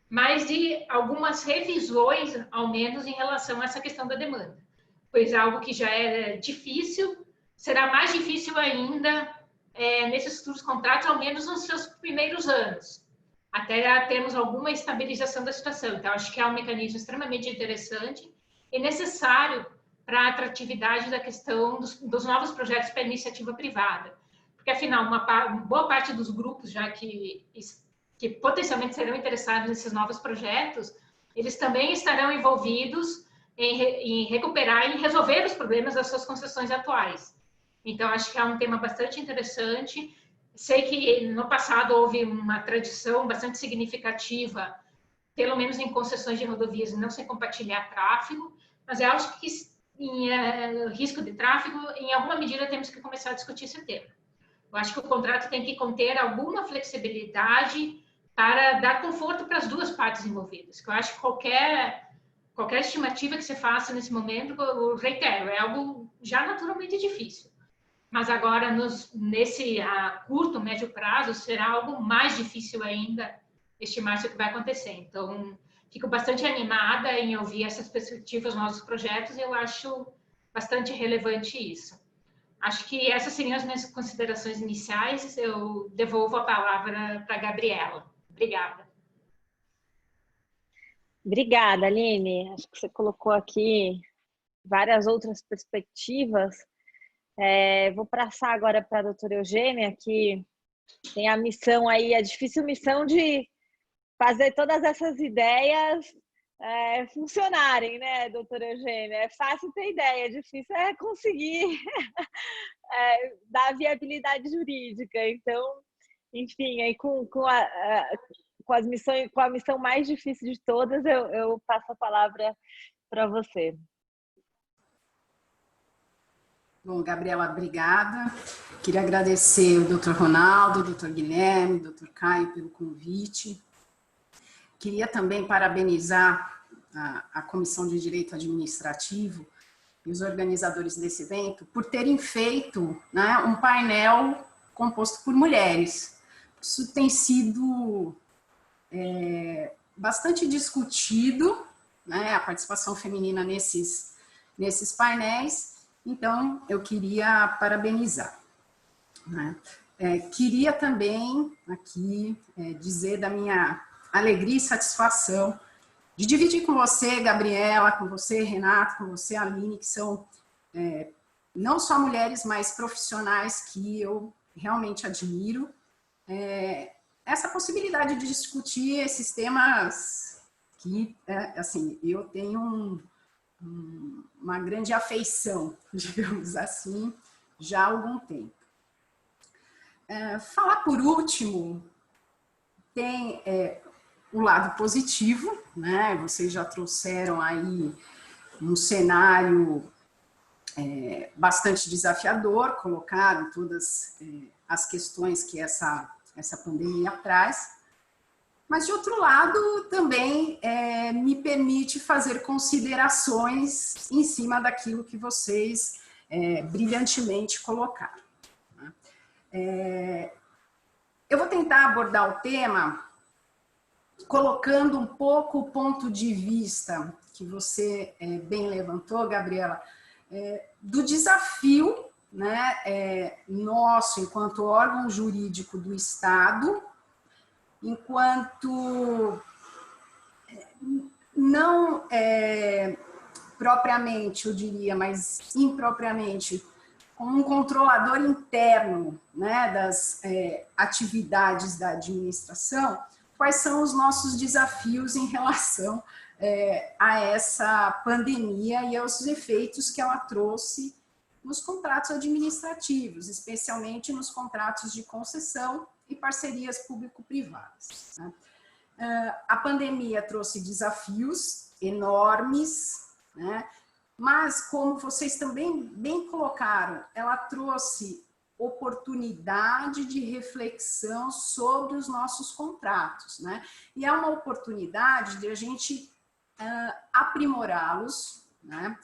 mas de algumas revisões, ao menos, em relação a essa questão da demanda. Pois é algo que já é difícil, será mais difícil ainda nesses futuros contratos, ao menos nos seus primeiros anos, até termos alguma estabilização da situação. Então, acho que é um mecanismo extremamente interessante e necessário para a atratividade da questão dos novos projetos para a iniciativa privada. Porque, afinal, uma boa parte dos grupos já que potencialmente serão interessados nesses novos projetos, eles também estarão envolvidos em recuperar e resolver os problemas das suas concessões atuais. Então, acho que é um tema bastante interessante. Sei que no passado houve uma tradição bastante significativa, pelo menos em concessões de rodovias, não se compartilhar tráfego, mas eu acho que em risco de tráfego, em alguma medida, temos que começar a discutir esse tema. Eu acho que o contrato tem que conter alguma flexibilidade para dar conforto para as duas partes envolvidas. Eu acho que qualquer estimativa que você faça nesse momento, eu reitero, é algo já naturalmente difícil. Mas agora, a curto, médio prazo, será algo mais difícil ainda estimar o que vai acontecer. Então, fico bastante animada em ouvir essas perspectivas nos nossos projetos e eu acho bastante relevante isso. Acho que essas seriam as minhas considerações iniciais. Eu devolvo a palavra para a Gabriela. Obrigada. Obrigada, Aline. Acho que você colocou aqui várias outras perspectivas. Vou passar agora para a doutora Eugênia, que tem a missão aí, a difícil missão de fazer todas essas ideias funcionarem, né, doutora Eugênia? É fácil ter ideia, difícil é conseguir dar viabilidade jurídica. Então, enfim, aí com a missão mais difícil de todas, eu passo a palavra para você. Bom, Gabriela, obrigada. Queria agradecer o Dr. Ronaldo, o Dr. Guilherme, o Dr. Caio pelo convite. Queria também parabenizar a Comissão de Direito Administrativo e os organizadores desse evento por terem feito, né, um painel composto por mulheres. Isso tem sido bastante discutido, né, a participação feminina nesses painéis, Então, eu queria parabenizar, né? Queria também aqui dizer da minha alegria e satisfação de dividir com você, Gabriela, com você, Renata, com você, Aline, que são não só mulheres, mas profissionais que eu realmente admiro, essa possibilidade de discutir esses temas que, assim, eu tenho uma grande afeição, digamos assim, já há algum tempo. Falar por último tem o lado positivo, né? Vocês já trouxeram aí um cenário bastante desafiador, colocaram todas as questões que essa pandemia traz, mas de outro lado também me permite fazer considerações em cima daquilo que vocês brilhantemente colocaram. Eu vou tentar abordar o tema colocando um pouco o ponto de vista que você bem levantou, Gabriela, do desafio, né, nosso enquanto órgão jurídico do Estado, enquanto não propriamente, eu diria, mas impropriamente, como um controlador interno, né, das atividades da administração, quais são os nossos desafios em relação a essa pandemia e aos efeitos que ela trouxe nos contratos administrativos, especialmente nos contratos de concessão e parcerias público-privadas, né? A pandemia trouxe desafios enormes, né? Mas, como vocês também bem colocaram, ela trouxe oportunidade de reflexão sobre os nossos contratos, né? E é uma oportunidade de a gente aprimorá-los, né?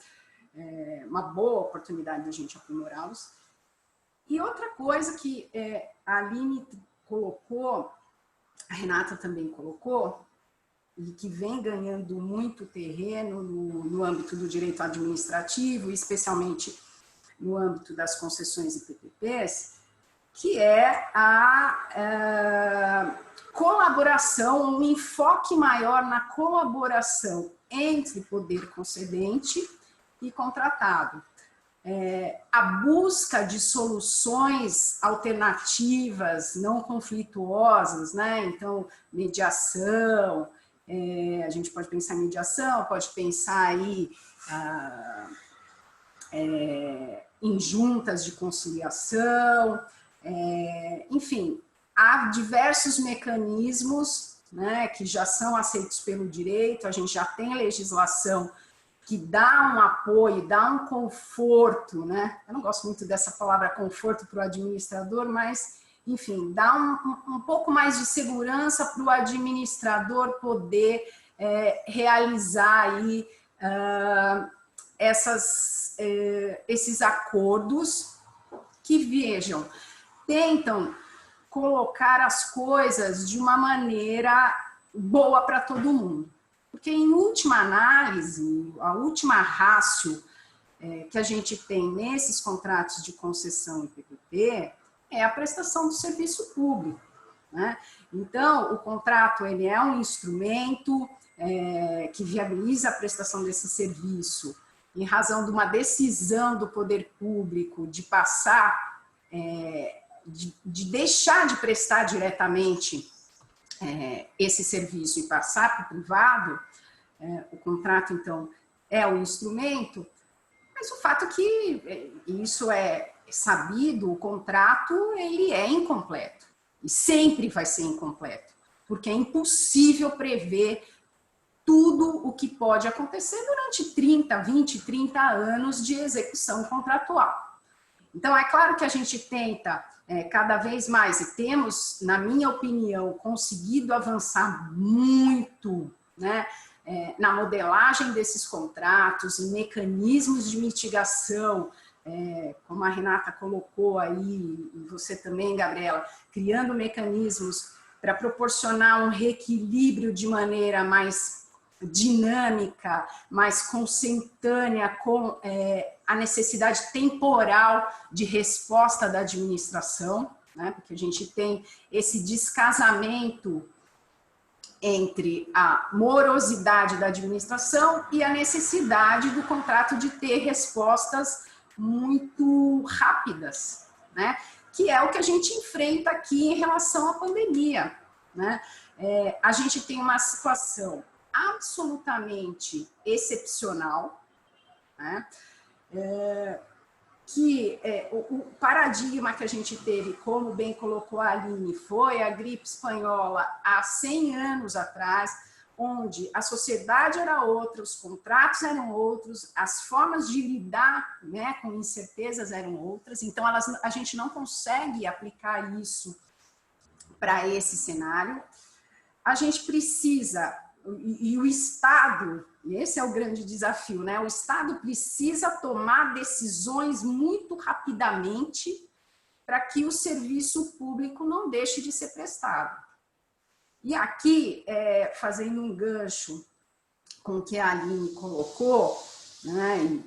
Uma boa oportunidade de a gente aprimorá-los. E outra coisa que a Aline colocou, a Renata também colocou, e que vem ganhando muito terreno no âmbito do direito administrativo, especialmente no âmbito das concessões e PPPs, que é a colaboração, um enfoque maior na colaboração entre poder concedente e contratado. A busca de soluções alternativas, não conflituosas, né? Então, mediação, a gente pode pensar em mediação, pode pensar aí em juntas de conciliação, enfim, há diversos mecanismos, né, que já são aceitos pelo direito, a gente já tem legislação que dá um apoio, dá um conforto, né? Eu não gosto muito dessa palavra conforto para o administrador, mas, enfim, dá um pouco mais de segurança para o administrador poder realizar aí esses acordos que, vejam, tentam colocar as coisas de uma maneira boa para todo mundo. Porque, em última análise, a última ratio que a gente tem nesses contratos de concessão e PPP é a prestação do serviço público, né? Então, o contrato ele é um instrumento que viabiliza a prestação desse serviço em razão de uma decisão do poder público de passar, de deixar de prestar diretamente esse serviço e passar para o privado. O contrato, então, é o instrumento, mas o fato é que isso é sabido, o contrato ele é incompleto e sempre vai ser incompleto, porque é impossível prever tudo o que pode acontecer durante 30, 20, 30 anos de execução contratual. Então, é claro que a gente tenta cada vez mais, e temos, na minha opinião, conseguido avançar muito, né, na modelagem desses contratos, em mecanismos de mitigação, como a Renata colocou aí, e você também, Gabriela, criando mecanismos para proporcionar um reequilíbrio de maneira mais dinâmica, mais consentânea com a necessidade temporal de resposta da administração, né? Porque a gente tem esse descasamento entre a morosidade da administração e a necessidade do contrato de ter respostas muito rápidas, né? Que é o que a gente enfrenta aqui em relação à pandemia, né? A gente tem uma situação absolutamente excepcional, né? O paradigma que a gente teve, como bem colocou a Aline, foi a gripe espanhola há 100 anos atrás, onde a sociedade era outra, os contratos eram outros, as formas de lidar, né, com incertezas eram outras, então a gente não consegue aplicar isso para esse cenário. A gente precisa, e o Estado, esse é o grande desafio, né? O Estado precisa tomar decisões muito rapidamente para que o serviço público não deixe de ser prestado. E aqui, fazendo um gancho com o que a Aline colocou, né,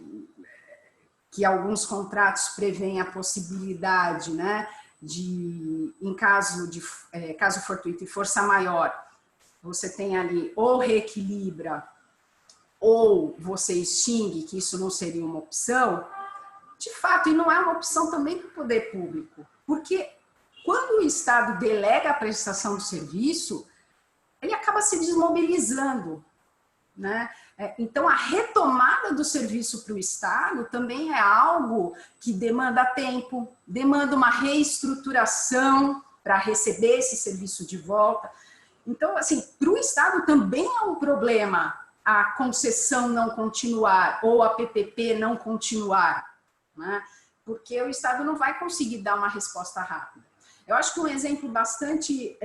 que alguns contratos prevêem a possibilidade, né, de, em caso fortuito e força maior, você tem ali ou reequilibra ou você extingue, que isso não seria uma opção, de fato, e não é uma opção também para o poder público, porque quando o Estado delega a prestação do serviço, ele acaba se desmobilizando, né? Então, a retomada do serviço para o Estado também é algo que demanda tempo, demanda uma reestruturação para receber esse serviço de volta. Então, assim, para o Estado também é um problema a concessão não continuar ou a PPP não continuar, né? Porque o Estado não vai conseguir dar uma resposta rápida. Eu acho que um exemplo bastante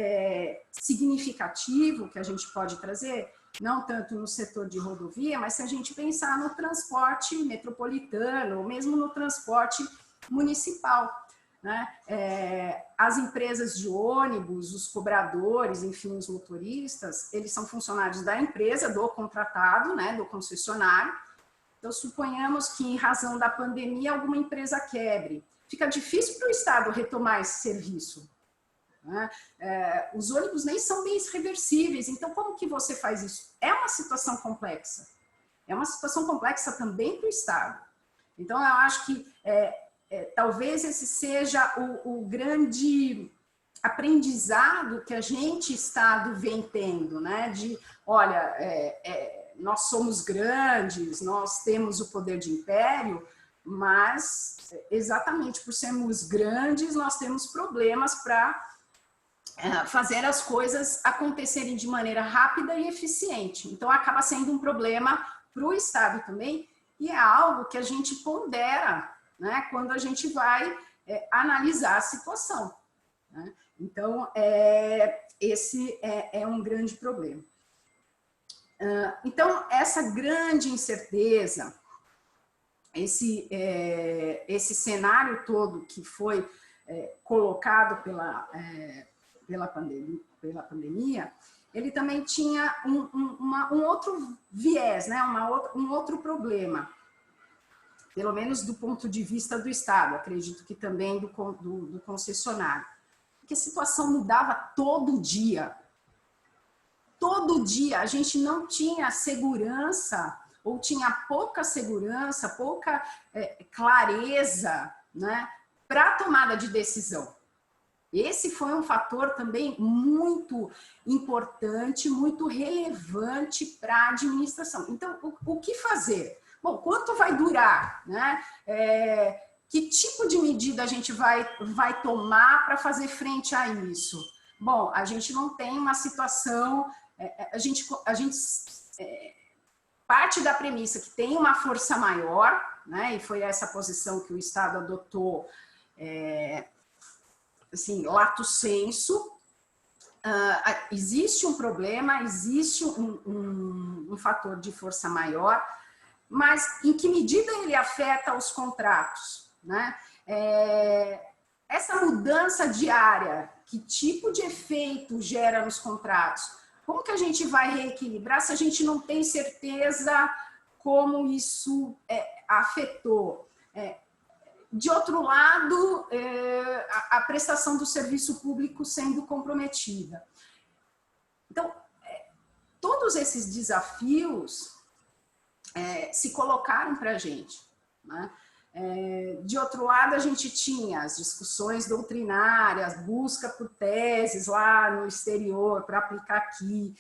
significativo que a gente pode trazer, não tanto no setor de rodovia, mas se a gente pensar no transporte metropolitano, ou mesmo no transporte municipal, né? As empresas de ônibus, os cobradores, enfim, os motoristas, eles são funcionários da empresa, do contratado, né, do concessionário. Então, suponhamos que, em razão da pandemia, alguma empresa quebre. Fica difícil para o Estado retomar esse serviço, né? Os ônibus nem são bens reversíveis, então como que você faz isso? É uma situação complexa. É uma situação complexa também para o Estado. Então, eu acho que talvez esse seja o grande aprendizado que a gente, Estado, vem tendo, né? De, olha, nós somos grandes, nós temos o poder de império, mas exatamente por sermos grandes, nós temos problemas para fazer as coisas acontecerem de maneira rápida e eficiente. Então, acaba sendo um problema para o Estado também, e é algo que a gente pondera, né, quando a gente vai analisar a situação, né? Então, esse é um grande problema. Então, essa grande incerteza, esse cenário todo que foi colocado pela pandemia, ele também tinha um outro viés, né? Um outro problema, pelo menos do ponto de vista do Estado, acredito que também do concessionário, porque a situação mudava todo dia. Todo dia a gente não tinha segurança, ou tinha pouca segurança, pouca clareza, né, para a tomada de decisão. Esse foi um fator também muito importante, muito relevante para a administração. Então, o que fazer? Bom, quanto vai durar, né? Que tipo de medida a gente vai tomar para fazer frente a isso? Bom, a gente não tem uma situação, a gente parte da premissa que tem uma força maior, né? E foi essa posição que o Estado adotou, assim, lato sensu. Existe um problema, existe um fator de força maior, mas em que medida ele afeta os contratos, né? Essa mudança diária, que tipo de efeito gera nos contratos? como que a gente vai reequilibrar se a gente não tem certeza como isso afetou? De outro lado, a prestação do serviço público sendo comprometida. Então, todos esses desafios se colocaram para a gente, né? De outro lado, a gente tinha as discussões doutrinárias, busca por teses lá no exterior para aplicar aqui.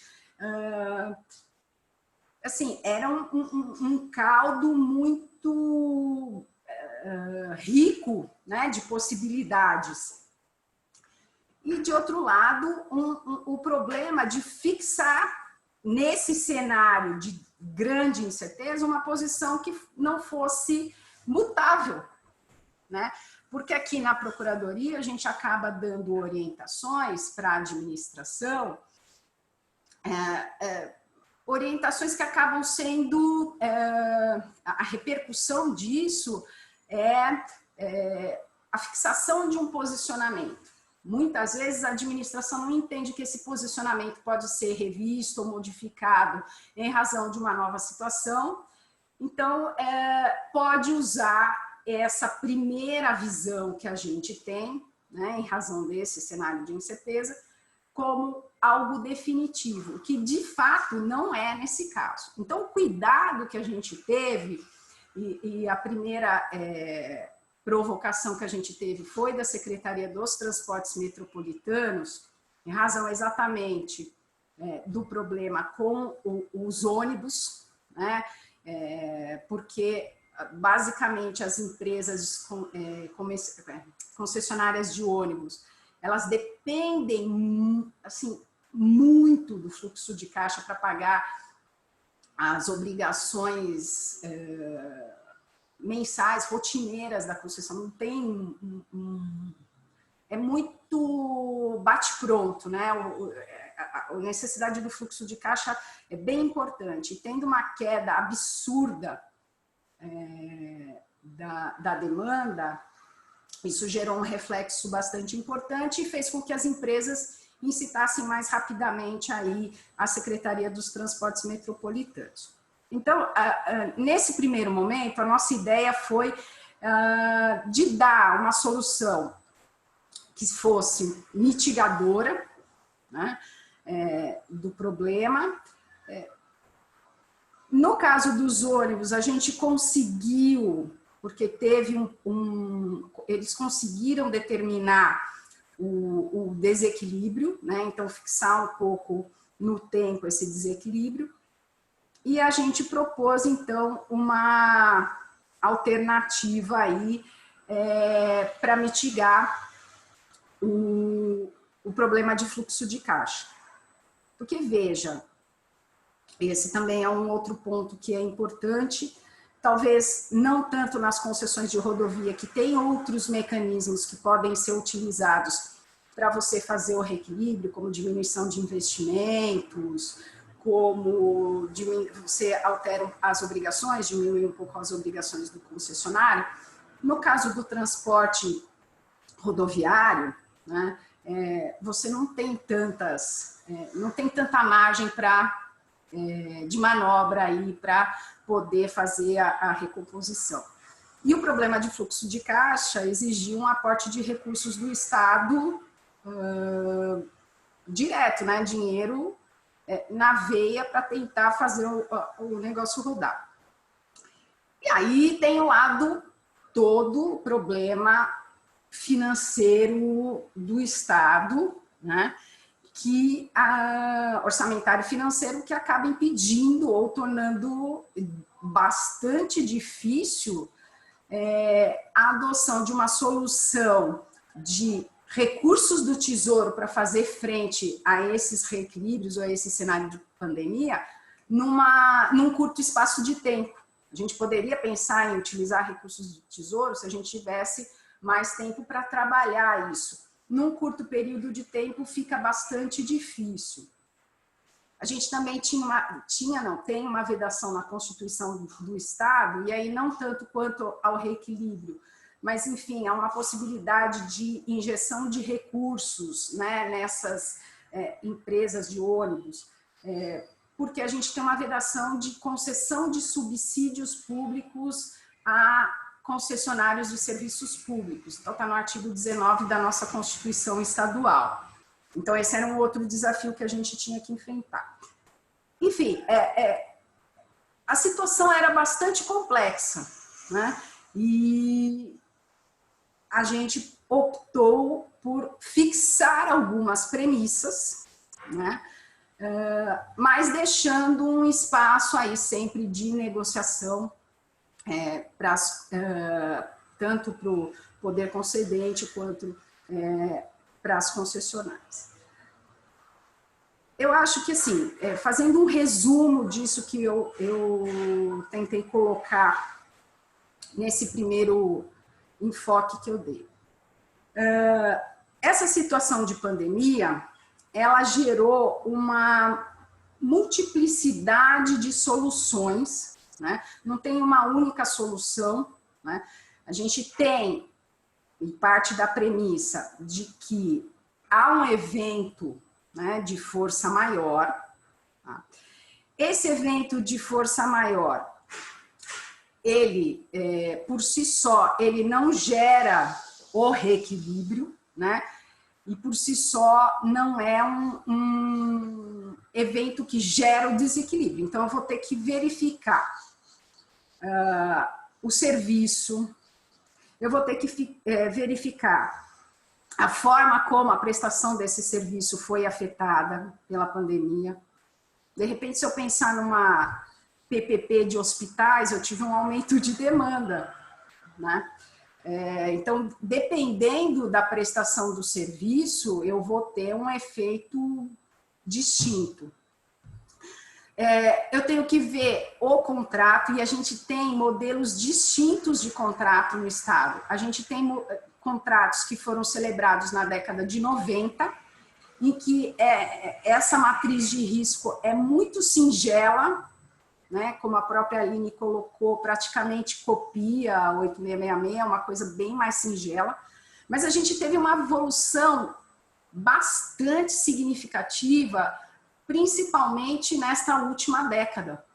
Assim, era um caldo muito rico, né, de possibilidades. E, de outro lado, o problema de fixar nesse cenário de grande incerteza uma posição que não fosse mutável, né? Porque aqui na Procuradoria a gente acaba dando orientações para a administração, orientações que acabam sendo, a repercussão disso a fixação de um posicionamento. Muitas vezes a administração não entende que esse posicionamento pode ser revisto ou modificado em razão de uma nova situação, então pode usar essa primeira visão que a gente tem, né, em razão desse cenário de incerteza, como algo definitivo, que de fato não é nesse caso. Então, o cuidado que a gente teve, e a primeira provocação que a gente teve foi da Secretaria dos Transportes Metropolitanos, em razão exatamente do problema com os ônibus, né? Porque basicamente as empresas concessionárias de ônibus, elas dependem assim, muito do fluxo de caixa para pagar as obrigações mensais, rotineiras da concessão. Não tem é muito bate-pronto, né? A necessidade do fluxo de caixa é bem importante. E tendo uma queda absurda da demanda, isso gerou um reflexo bastante importante e fez com que as empresas incitassem mais rapidamente aí a Secretaria dos Transportes Metropolitanos. Então, nesse primeiro momento, a nossa ideia foi de dar uma solução que fosse mitigadora, né, do problema. No caso dos ônibus, a gente conseguiu, porque teve eles conseguiram determinar o desequilíbrio, né? Então fixar um pouco no tempo esse desequilíbrio, e a gente propôs então uma alternativa aí para mitigar o problema de fluxo de caixa. Porque veja, esse também é um outro ponto que é importante, talvez não tanto nas concessões de rodovia, que tem outros mecanismos que podem ser utilizados para você fazer o reequilíbrio, como diminuição de investimentos, como você altera as obrigações, diminui um pouco as obrigações do concessionário. No caso do transporte rodoviário, né, você não tem tanta margem de manobra aí para poder fazer a recomposição. E o problema de fluxo de caixa exigiu um aporte de recursos do Estado direto, né, dinheiro na veia para tentar fazer o negócio rodar. E aí tem o lado todo, o problema financeiro do Estado, né, orçamentário financeiro, que acaba impedindo ou tornando bastante difícil a adoção de uma solução de recursos do Tesouro para fazer frente a esses reequilíbrios ou a esse cenário de pandemia num curto espaço de tempo. A gente poderia pensar em utilizar recursos do Tesouro se a gente tivesse mais tempo para trabalhar isso. Num curto período de tempo fica bastante difícil. A gente também tem uma vedação na Constituição do Estado, e aí não tanto quanto ao reequilíbrio, mas, enfim, há uma possibilidade de injeção de recursos, né, nessas empresas de ônibus, porque a gente tem uma vedação de concessão de subsídios públicos a concessionários de serviços públicos. Então, está no artigo 19 da nossa Constituição Estadual. Então, esse era um outro desafio que a gente tinha que enfrentar. Enfim, a situação era bastante complexa, né? E a gente optou por fixar algumas premissas, né? Mas deixando um espaço aí sempre de negociação tanto para o poder concedente quanto para as concessionárias. Eu acho que, assim, fazendo um resumo disso que eu tentei colocar nesse primeiro enfoque que eu dei. Essa situação de pandemia, ela gerou uma multiplicidade de soluções, né? Não tem uma única solução, né? A gente tem, em parte da premissa de que há um evento, né, de força maior. Tá? Esse evento de força maior, ele, por si só, ele não gera o reequilíbrio, né? E por si só não é um evento que gera o desequilíbrio. Então, eu vou ter que verificar o serviço, eu vou ter que verificar a forma como a prestação desse serviço foi afetada pela pandemia. De repente, se eu pensar numa PPP de hospitais, eu tive um aumento de demanda, né? Então, dependendo da prestação do serviço, eu vou ter um efeito distinto. Eu tenho que ver o contrato, e a gente tem modelos distintos de contrato no Estado. A gente tem contratos que foram celebrados na década de 90, em que essa matriz de risco é muito singela, né? Como a própria Aline colocou, praticamente copia a 8666, é uma coisa bem mais singela. Mas a gente teve uma evolução bastante significativa, principalmente nesta última década,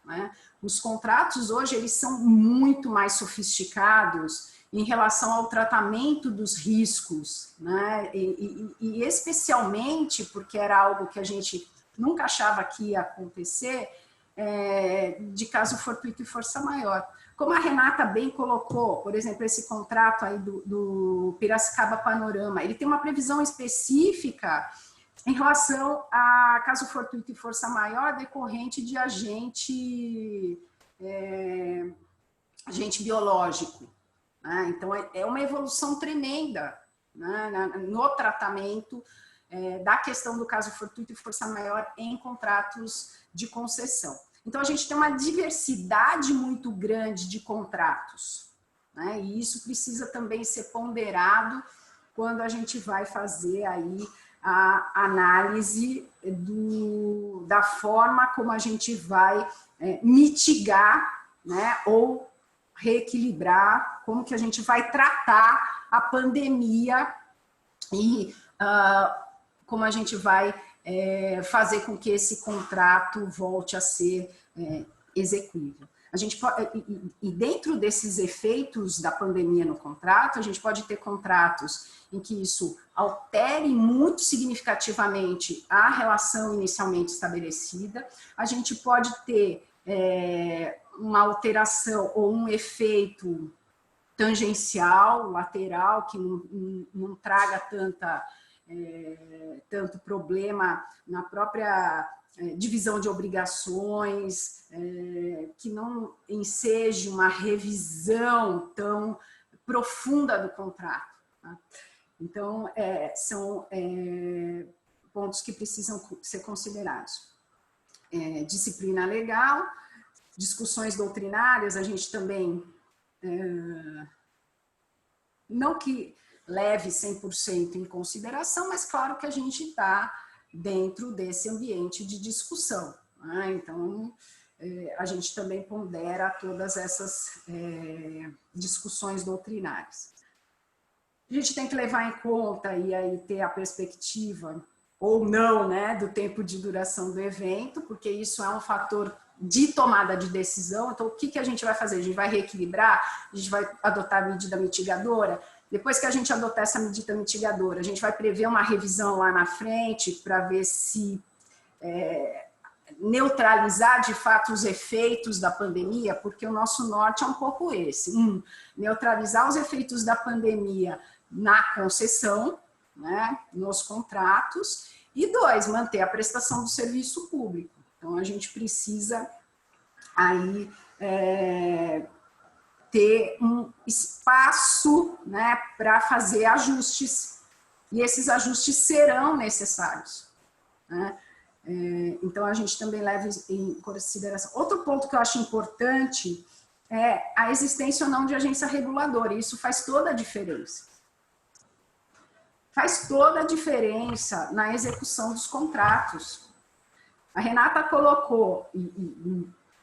né? Os contratos hoje, eles são muito mais sofisticados em relação ao tratamento dos riscos, né? E especialmente porque era algo que a gente nunca achava que ia acontecer, de caso fortuito e força maior. Como a Renata bem colocou, por exemplo, esse contrato aí do Piracicaba Panorama, ele tem uma previsão específica em relação a caso fortuito e força maior decorrente de agente biológico. Né? Então, é uma evolução tremenda, né, no tratamento da questão do caso fortuito e força maior em contratos de concessão. Então, a gente tem uma diversidade muito grande de contratos, né, e isso precisa também ser ponderado quando a gente vai fazer aí a análise da forma como a gente vai mitigar, né, ou reequilibrar, como que a gente vai tratar a pandemia e como a gente vai fazer com que esse contrato volte a ser execuível. A gente pode, e dentro desses efeitos da pandemia no contrato, a gente pode ter contratos em que isso altere muito significativamente a relação inicialmente estabelecida, a gente pode ter uma alteração ou um efeito tangencial, lateral, que não traga tanto problema na própria divisão de obrigações, que não enseje uma revisão tão profunda do contrato. Tá? Então, são pontos que precisam ser considerados. Disciplina legal, discussões doutrinárias, a gente também, não que leve 100% em consideração, mas claro que a gente está dentro desse ambiente de discussão. Né? Então, a gente também pondera todas essas discussões doutrinárias. A gente tem que levar em conta e aí ter a perspectiva ou não, né, do tempo de duração do evento, porque isso é um fator de tomada de decisão. Então, o que a gente vai fazer? A gente vai reequilibrar? A gente vai adotar a medida mitigadora? Depois que a gente adotar essa medida mitigadora, a gente vai prever uma revisão lá na frente para ver se neutralizar de fato os efeitos da pandemia, porque o nosso norte é um pouco esse. Neutralizar os efeitos da pandemia na concessão, né, nos contratos, e 2, manter a prestação do serviço público. Então, a gente precisa aí ter um espaço, né, para fazer ajustes, e esses ajustes serão necessários, né? Então, a gente também leva em consideração. Outro ponto que eu acho importante é a existência ou não de agência reguladora, e isso faz toda a diferença. Faz toda a diferença na execução dos contratos. A Renata colocou,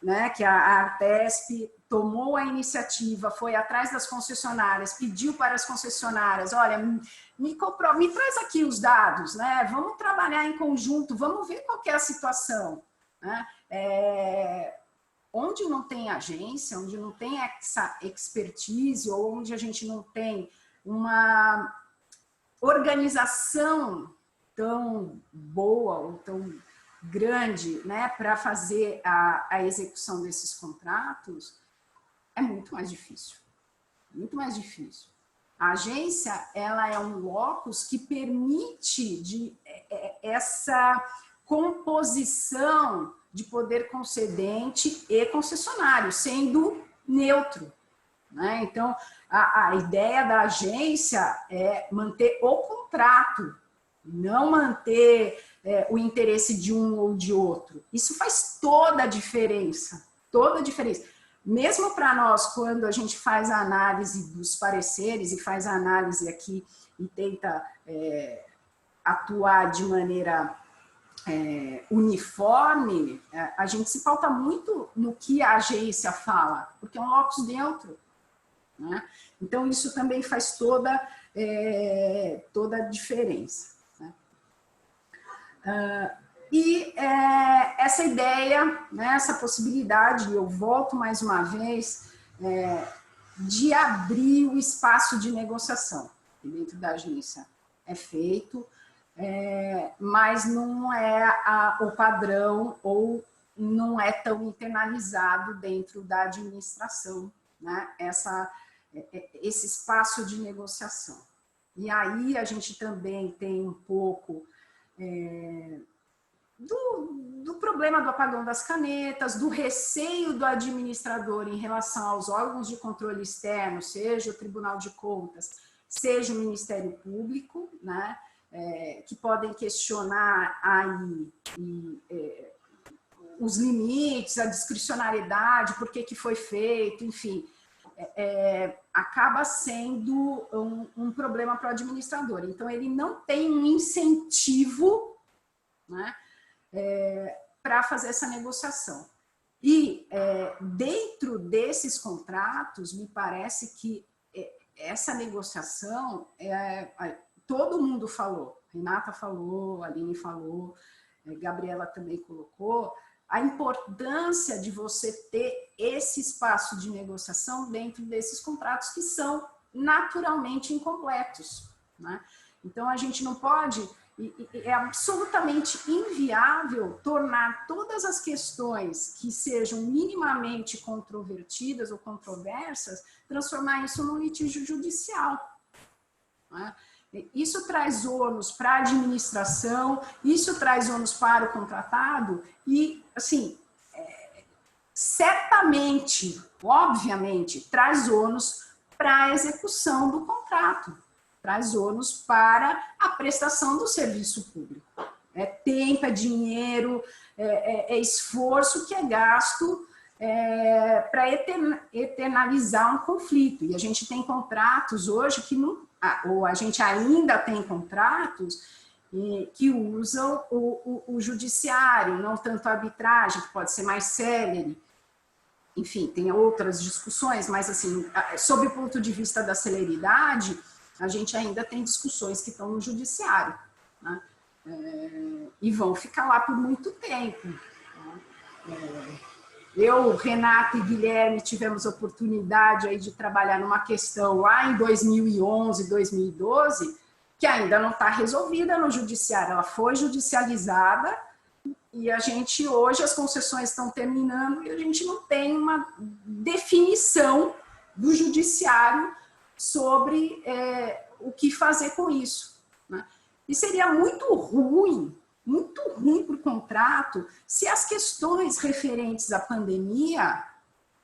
né, que a Artesp tomou a iniciativa, foi atrás das concessionárias, pediu para as concessionárias, olha, me traz aqui os dados, né? Vamos trabalhar em conjunto, vamos ver qual que é a situação, né? Onde não tem agência, onde não tem essa expertise, ou onde a gente não tem uma organização tão boa ou tão grande, né, para fazer a execução desses contratos, é muito mais difícil. Muito mais difícil. A agência, ela é um locus que permite essa composição de poder concedente e concessionário, sendo neutro, né? Então, a ideia da agência é manter o contrato, não manter o interesse de um ou de outro. Isso faz toda a diferença, toda a diferença. Mesmo para nós, quando a gente faz a análise dos pareceres e faz a análise aqui e tenta atuar de maneira uniforme, a gente se pauta muito no que a agência fala, porque é um locus neutro, né? Então, isso também faz toda a diferença, né? Essa ideia, né, essa possibilidade, eu volto mais uma vez, de abrir o espaço de negociação, que dentro da agência é feito, mas não é o padrão ou não é tão internalizado dentro da administração, né, esse espaço de negociação. E aí a gente também tem um pouco do problema do apagão das canetas, do receio do administrador em relação aos órgãos de controle externo, seja o Tribunal de Contas, seja o Ministério Público, né, que podem questionar aí os limites, a discricionariedade, por que foi feito, enfim, acaba sendo um problema para o administrador. Então, ele não tem um incentivo, né, para fazer essa negociação. E dentro desses contratos, me parece que essa negociação, todo mundo falou, Renata falou, Aline falou, Gabriela também colocou, a importância de você ter esse espaço de negociação dentro desses contratos que são naturalmente incompletos, né? Então, a gente não pode... É absolutamente inviável tornar todas as questões que sejam minimamente controvertidas ou controversas, transformar isso num litígio judicial, né? Isso traz ônus para a administração, isso traz ônus para o contratado e, assim, certamente, obviamente, traz ônus para a execução do contrato. Traz ônus para a prestação do serviço público. É tempo, é dinheiro, é esforço que é gasto para eternalizar um conflito. E a gente tem contratos hoje que não... ou a gente ainda tem contratos que usam o judiciário, não tanto a arbitragem, que pode ser mais célere. Enfim, tem outras discussões, mas, assim, sob o ponto de vista da celeridade, a gente ainda tem discussões que estão no judiciário, né? e vão ficar lá por muito tempo. Eu, Renata e Guilherme tivemos oportunidade aí de trabalhar numa questão lá em 2011, 2012, que ainda não está resolvida no judiciário. Ela foi judicializada e a gente, hoje, as concessões estão terminando e a gente não tem uma definição do judiciário sobre o que fazer com isso, né? E seria muito ruim para o contrato se as questões referentes à pandemia,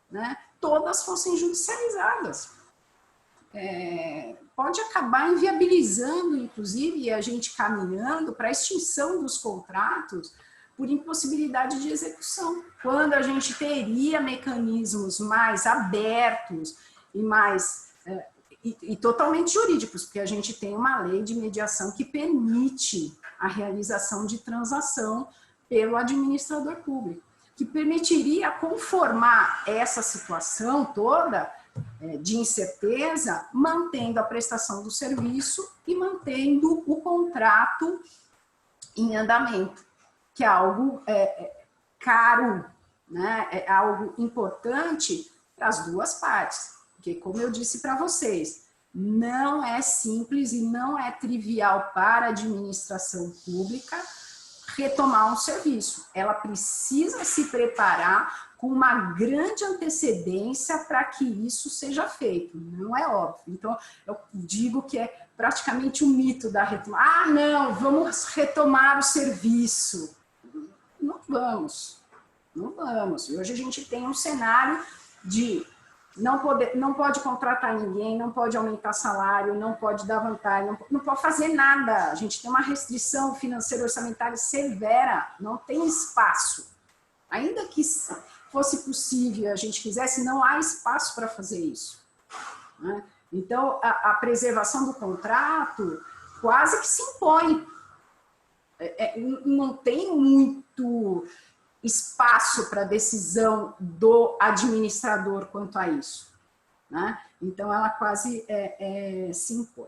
né, todas fossem judicializadas. Pode acabar inviabilizando, inclusive, a gente caminhando para a extinção dos contratos por impossibilidade de execução, quando a gente teria mecanismos mais abertos e mais e totalmente jurídicos, porque a gente tem uma lei de mediação que permite a realização de transação pelo administrador público, que permitiria conformar essa situação toda de incerteza, mantendo a prestação do serviço e mantendo o contrato em andamento, que é algo caro, né? É algo importante para as duas partes. Porque, como eu disse para vocês, não é simples e não é trivial para a administração pública retomar um serviço. Ela precisa se preparar com uma grande antecedência para que isso seja feito. Não é óbvio. Então, eu digo que é praticamente um mito da retomada. Ah, não, vamos retomar o serviço. Não vamos. Não vamos. E hoje a gente tem um cenário de não pode contratar ninguém, não pode aumentar salário, não pode dar vantagem, não pode fazer nada. A gente tem uma restrição financeira orçamentária severa, não tem espaço. Ainda que fosse possível, a gente quisesse, não há espaço para fazer isso, né? Então, a preservação do contrato quase que se impõe. Não tem muito espaço para decisão do administrador quanto a isso, né? Então, ela quase se impõe.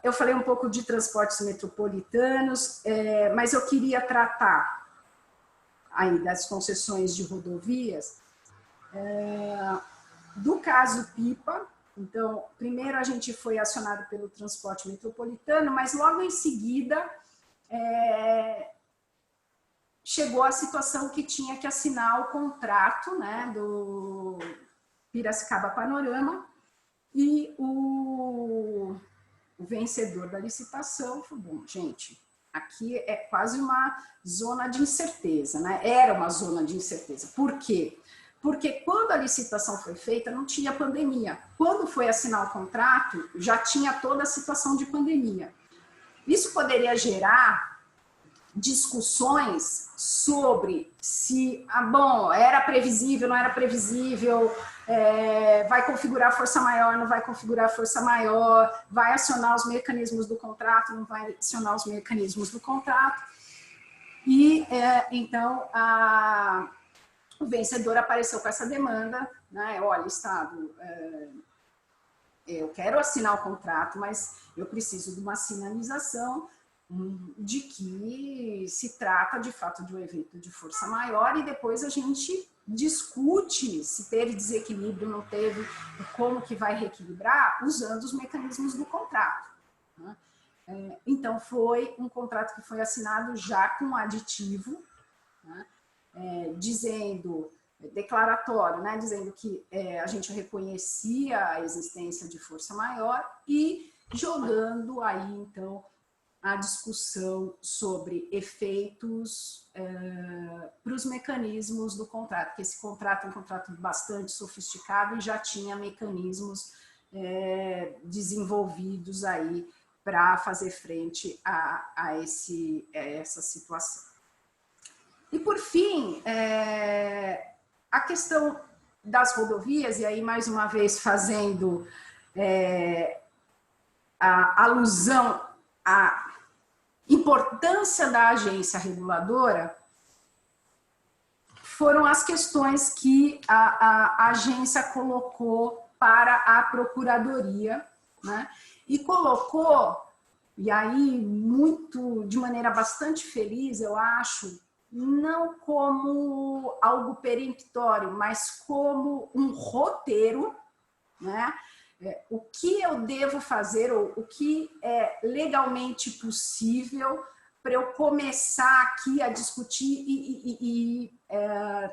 Eu falei um pouco de transportes metropolitanos, mas eu queria tratar aí das concessões de rodovias, do caso Pipa. Então, primeiro a gente foi acionado pelo transporte metropolitano, mas logo em seguida chegou a situação que tinha que assinar o contrato, né, do Piracicaba Panorama, e o vencedor da licitação falou: bom, gente, aqui é quase uma zona de incerteza, né? Era uma zona de incerteza. Por quê? Porque quando a licitação foi feita, não tinha pandemia. Quando foi assinar o contrato, já tinha toda a situação de pandemia. Isso poderia gerar discussões sobre se, bom, era previsível, não era previsível, vai configurar força maior, não vai configurar força maior, vai acionar os mecanismos do contrato, não vai acionar os mecanismos do contrato. E, então, o vencedor apareceu com essa demanda, né? Olha, Estado, eu quero assinar o contrato, mas eu preciso de uma sinalização de que se trata de fato de um evento de força maior, e depois a gente discute se teve desequilíbrio, não teve, como que vai reequilibrar, usando os mecanismos do contrato, né? Então foi um contrato que foi assinado já com aditivo, né? Dizendo, declaratório, né? Dizendo que a gente reconhecia a existência de força maior e jogando aí então a discussão sobre efeitos para os mecanismos do contrato, porque esse contrato é um contrato bastante sofisticado e já tinha mecanismos desenvolvidos aí para fazer frente a essa situação. E, por fim, a questão das rodovias, e aí, mais uma vez, fazendo a alusão à importância da agência reguladora, foram as questões que a agência colocou para a Procuradoria, né? E colocou e aí de maneira bastante feliz, eu acho, não como algo peremptório, mas como um roteiro, né? O que eu devo fazer, ou o que é legalmente possível para eu começar aqui a discutir e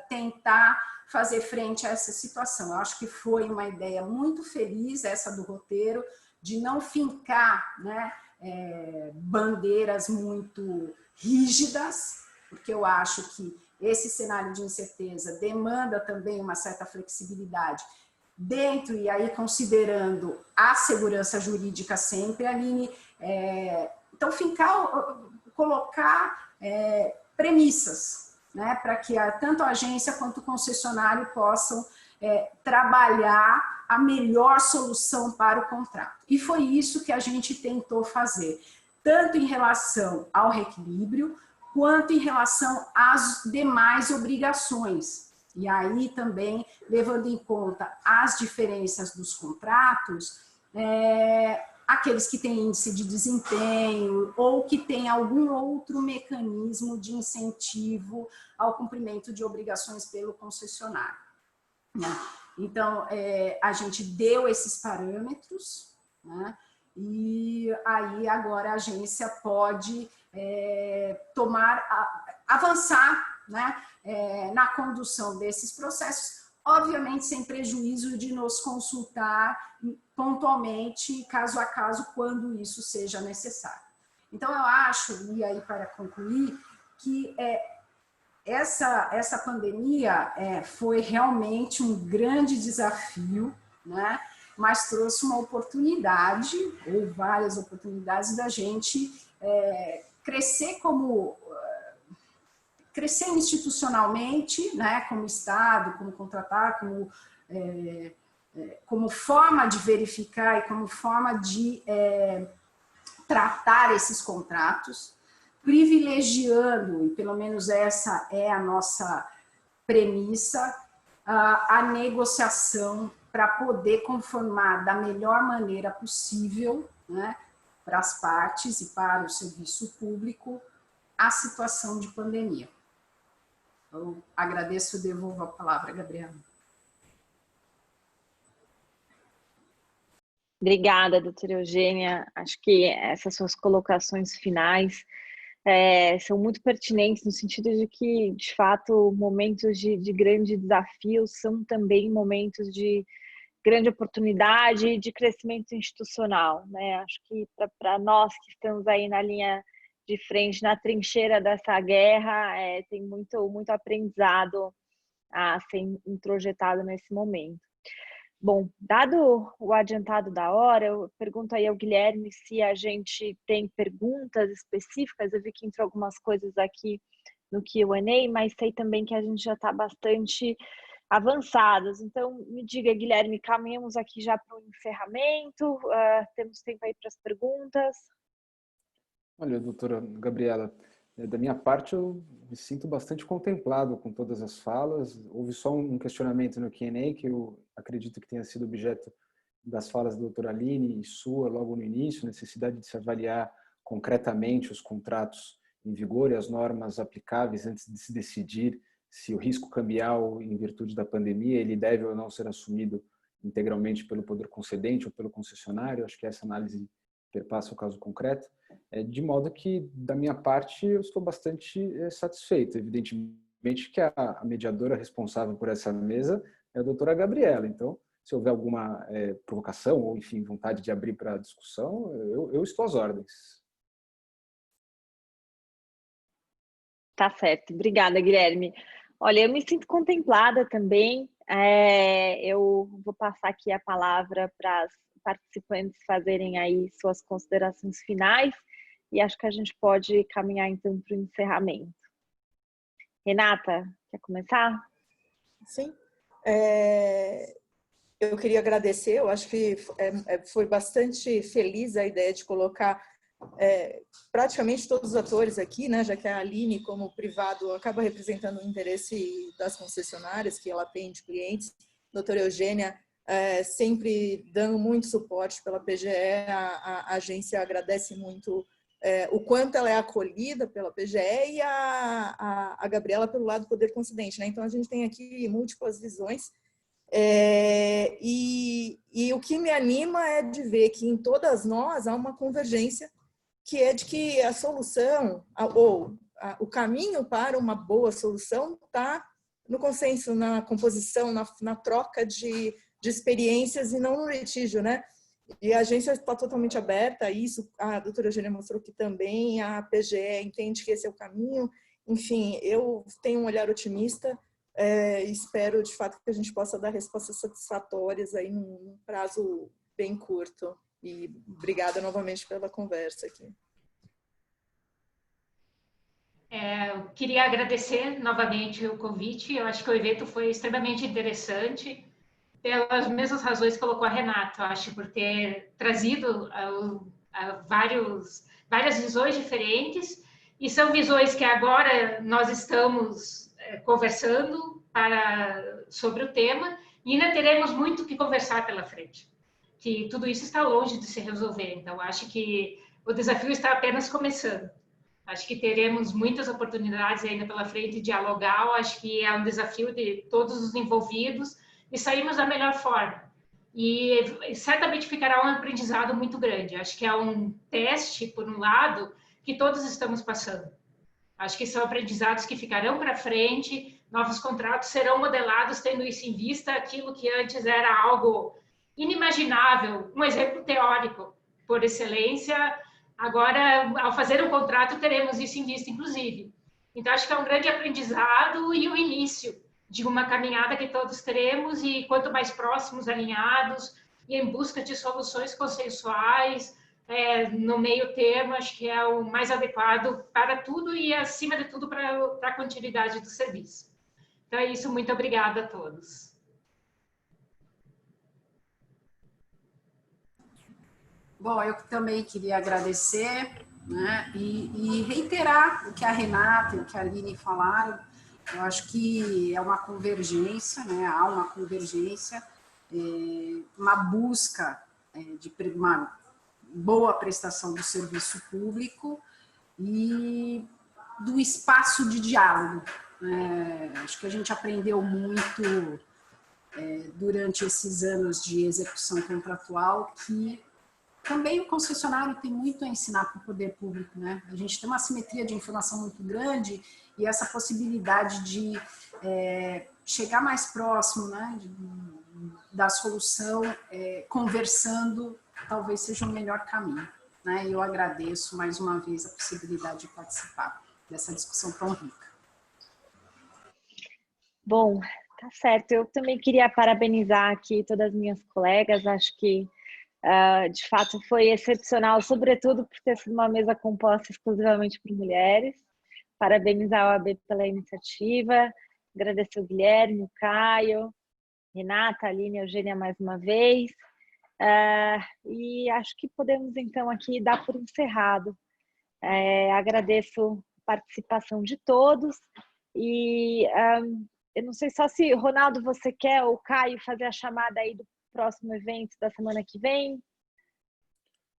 tentar fazer frente a essa situação. Eu acho que foi uma ideia muito feliz essa do roteiro, de não fincar, né, bandeiras muito rígidas, porque eu acho que esse cenário de incerteza demanda também uma certa flexibilidade dentro, e aí considerando a segurança jurídica sempre, Aline, então colocar premissas, né, para que tanto a agência quanto o concessionário possam trabalhar a melhor solução para o contrato. E foi isso que a gente tentou fazer, tanto em relação ao reequilíbrio, quanto em relação às demais obrigações. E aí também, levando em conta as diferenças dos contratos, aqueles que têm índice de desempenho ou que têm algum outro mecanismo de incentivo ao cumprimento de obrigações pelo concessionário, né? Então, a gente deu esses parâmetros, né? E aí agora a agência pode avançar, né, na condução desses processos, obviamente sem prejuízo de nos consultar pontualmente, caso a caso, quando isso seja necessário. Então, eu acho, e aí para concluir, que essa pandemia foi realmente um grande desafio, né? Mas trouxe uma oportunidade, ou várias oportunidades, da gente crescer crescer institucionalmente, né, como Estado, como contratar, como forma de verificar e como forma de tratar esses contratos, privilegiando, e pelo menos essa é a nossa premissa, a negociação para poder conformar da melhor maneira possível, né, para as partes e para o serviço público a situação de pandemia. Eu agradeço e devolvo a palavra, Gabriela. Obrigada, doutora Eugênia. Acho que essas suas colocações finais são muito pertinentes, no sentido de que, de fato, momentos de grande desafio são também momentos de grande oportunidade e de crescimento institucional, né? Acho que para nós que estamos aí na linha de frente, na trincheira dessa guerra, tem muito aprendizado a ser introjetado nesse momento. Bom, dado o adiantado da hora, eu pergunto aí ao Guilherme se a gente tem perguntas específicas. Eu vi que entrou algumas coisas aqui no Q&A, mas sei também que a gente já está bastante avançados. Então, me diga, Guilherme, caminhamos aqui já para o encerramento? Temos tempo aí para as perguntas? Olha, doutora Gabriela, da minha parte eu me sinto bastante contemplado com todas as falas. Houve só um questionamento no Q&A que eu acredito que tenha sido objeto das falas da doutora Aline e sua logo no início, necessidade de se avaliar concretamente os contratos em vigor e as normas aplicáveis antes de se decidir se o risco cambial, em virtude da pandemia, ele deve ou não ser assumido integralmente pelo poder concedente ou pelo concessionário. Acho que essa análise perpassa o caso concreto, de modo que, da minha parte, eu estou bastante satisfeito. Evidentemente que a mediadora responsável por essa mesa é a doutora Gabriela. Então, se houver alguma provocação ou, enfim, vontade de abrir para a discussão, eu estou às ordens. Tá certo. Obrigada, Guilherme. Olha, eu me sinto contemplada também. Eu vou passar aqui a palavra para as participantes fazerem aí suas considerações finais e acho que a gente pode caminhar então para o encerramento. Renata, quer começar? Sim. Eu queria agradecer, eu acho que foi bastante feliz a ideia de colocar praticamente todos os atores aqui, né, já que a Aline, como privado, acaba representando o interesse das concessionárias que ela tem de clientes, a doutora Eugênia sempre dando muito suporte pela PGE. A agência agradece muito o quanto ela é acolhida pela PGE e a Gabriela pelo lado do Poder Concedente, né? Então, a gente tem aqui múltiplas visões. E o que me anima é de ver que em todas nós há uma convergência, que é de que a solução, o caminho para uma boa solução está no consenso, na composição, na troca de experiências e não no litígio, né? E a agência está totalmente aberta a isso, a doutora Eugênia mostrou que também, a PGE entende que esse é o caminho. Enfim, eu tenho um olhar otimista, espero de fato que a gente possa dar respostas satisfatórias aí num prazo bem curto. E obrigada novamente pela conversa aqui. Eu queria agradecer novamente o convite. Eu acho que o evento foi extremamente interessante, pelas mesmas razões que colocou a Renata. Eu acho por ter trazido várias visões diferentes, e são visões que agora nós estamos conversando sobre o tema, e ainda teremos muito que conversar pela frente, que tudo isso está longe de se resolver. Então, acho que o desafio está apenas começando. Acho que teremos muitas oportunidades ainda pela frente de dialogar. Acho que é um desafio de todos os envolvidos e sairmos da melhor forma. E certamente ficará um aprendizado muito grande. Acho que é um teste, por um lado, que todos estamos passando. Acho que são aprendizados que ficarão para frente, novos contratos serão modelados tendo isso em vista, aquilo que antes era algo inimaginável, um exemplo teórico por excelência. Agora, ao fazer um contrato, teremos isso em vista, inclusive. Então, acho que é um grande aprendizado e o início de uma caminhada que todos teremos, e quanto mais próximos, alinhados, e em busca de soluções consensuais, no meio termo, acho que é o mais adequado para tudo e, acima de tudo, para a continuidade do serviço. Então, é isso. Muito obrigada a todos. Bom, eu também queria agradecer, né, e reiterar o que a Renata e o que a Aline falaram. Eu acho que é uma convergência, né, há uma convergência, uma busca de uma boa prestação do serviço público e do espaço de diálogo. Acho que a gente aprendeu muito durante esses anos de execução contratual, que também o concessionário tem muito a ensinar para o poder público, né? A gente tem uma assimetria de informação muito grande, e essa possibilidade de chegar mais próximo, né, da solução, conversando, talvez seja o melhor caminho, né? E eu agradeço mais uma vez a possibilidade de participar dessa discussão tão rica. Bom, tá certo. Eu também queria parabenizar aqui todas as minhas colegas. Acho que de fato foi excepcional, sobretudo por ter sido uma mesa composta exclusivamente por mulheres. Parabenizar a OAB pela iniciativa, agradecer o Guilherme, o Caio, Renata, Aline, Eugênia mais uma vez. E acho que podemos então aqui dar por encerrado. Agradeço a participação de todos e eu não sei só se, Ronaldo, você quer, ou Caio, fazer a chamada aí do próximo evento da semana que vem?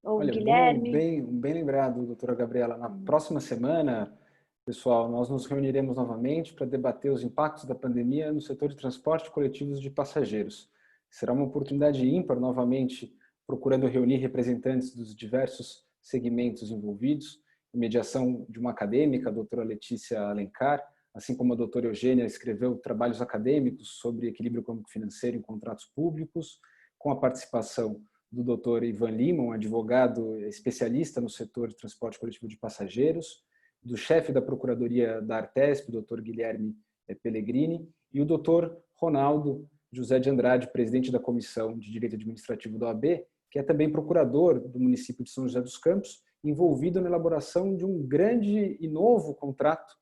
Ou Olha, Guilherme? Bem lembrado, doutora Gabriela. Na próxima semana, pessoal, nós nos reuniremos novamente para debater os impactos da pandemia no setor de transporte coletivos de passageiros. Será uma oportunidade ímpar, novamente, procurando reunir representantes dos diversos segmentos envolvidos, em mediação de uma acadêmica, a doutora Letícia Alencar, assim como a doutora Eugênia escreveu trabalhos acadêmicos sobre equilíbrio econômico-financeiro em contratos públicos, com a participação do doutor Ivan Lima, um advogado especialista no setor de transporte coletivo de passageiros, do chefe da Procuradoria da Artesp, o doutor Guilherme Pellegrini, e o doutor Ronaldo José de Andrade, presidente da Comissão de Direito Administrativo da OAB, que é também procurador do município de São José dos Campos, envolvido na elaboração de um grande e novo contrato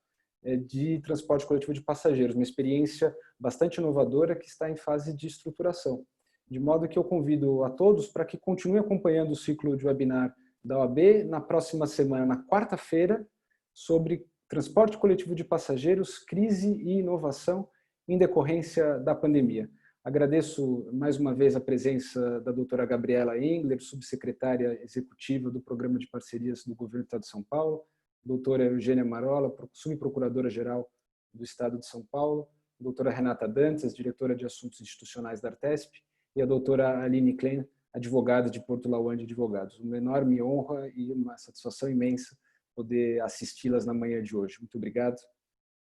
de transporte coletivo de passageiros, uma experiência bastante inovadora que está em fase de estruturação. De modo que eu convido a todos para que continuem acompanhando o ciclo de webinar da OAB na próxima semana, na quarta-feira, sobre transporte coletivo de passageiros, crise e inovação em decorrência da pandemia. Agradeço mais uma vez a presença da doutora Gabriela Engler, subsecretária executiva do Programa de Parcerias do Governo do Estado de São Paulo, doutora Eugênia Marola, subprocuradora-geral do Estado de São Paulo, doutora Renata Dantas, diretora de Assuntos Institucionais da Artesp, e a doutora Aline Klein, advogada de Porto Lawande Advogados. Uma enorme honra e uma satisfação imensa poder assisti-las na manhã de hoje. Muito obrigado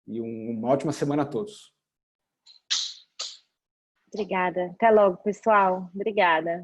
e uma ótima semana a todos. Obrigada. Até logo, pessoal. Obrigada.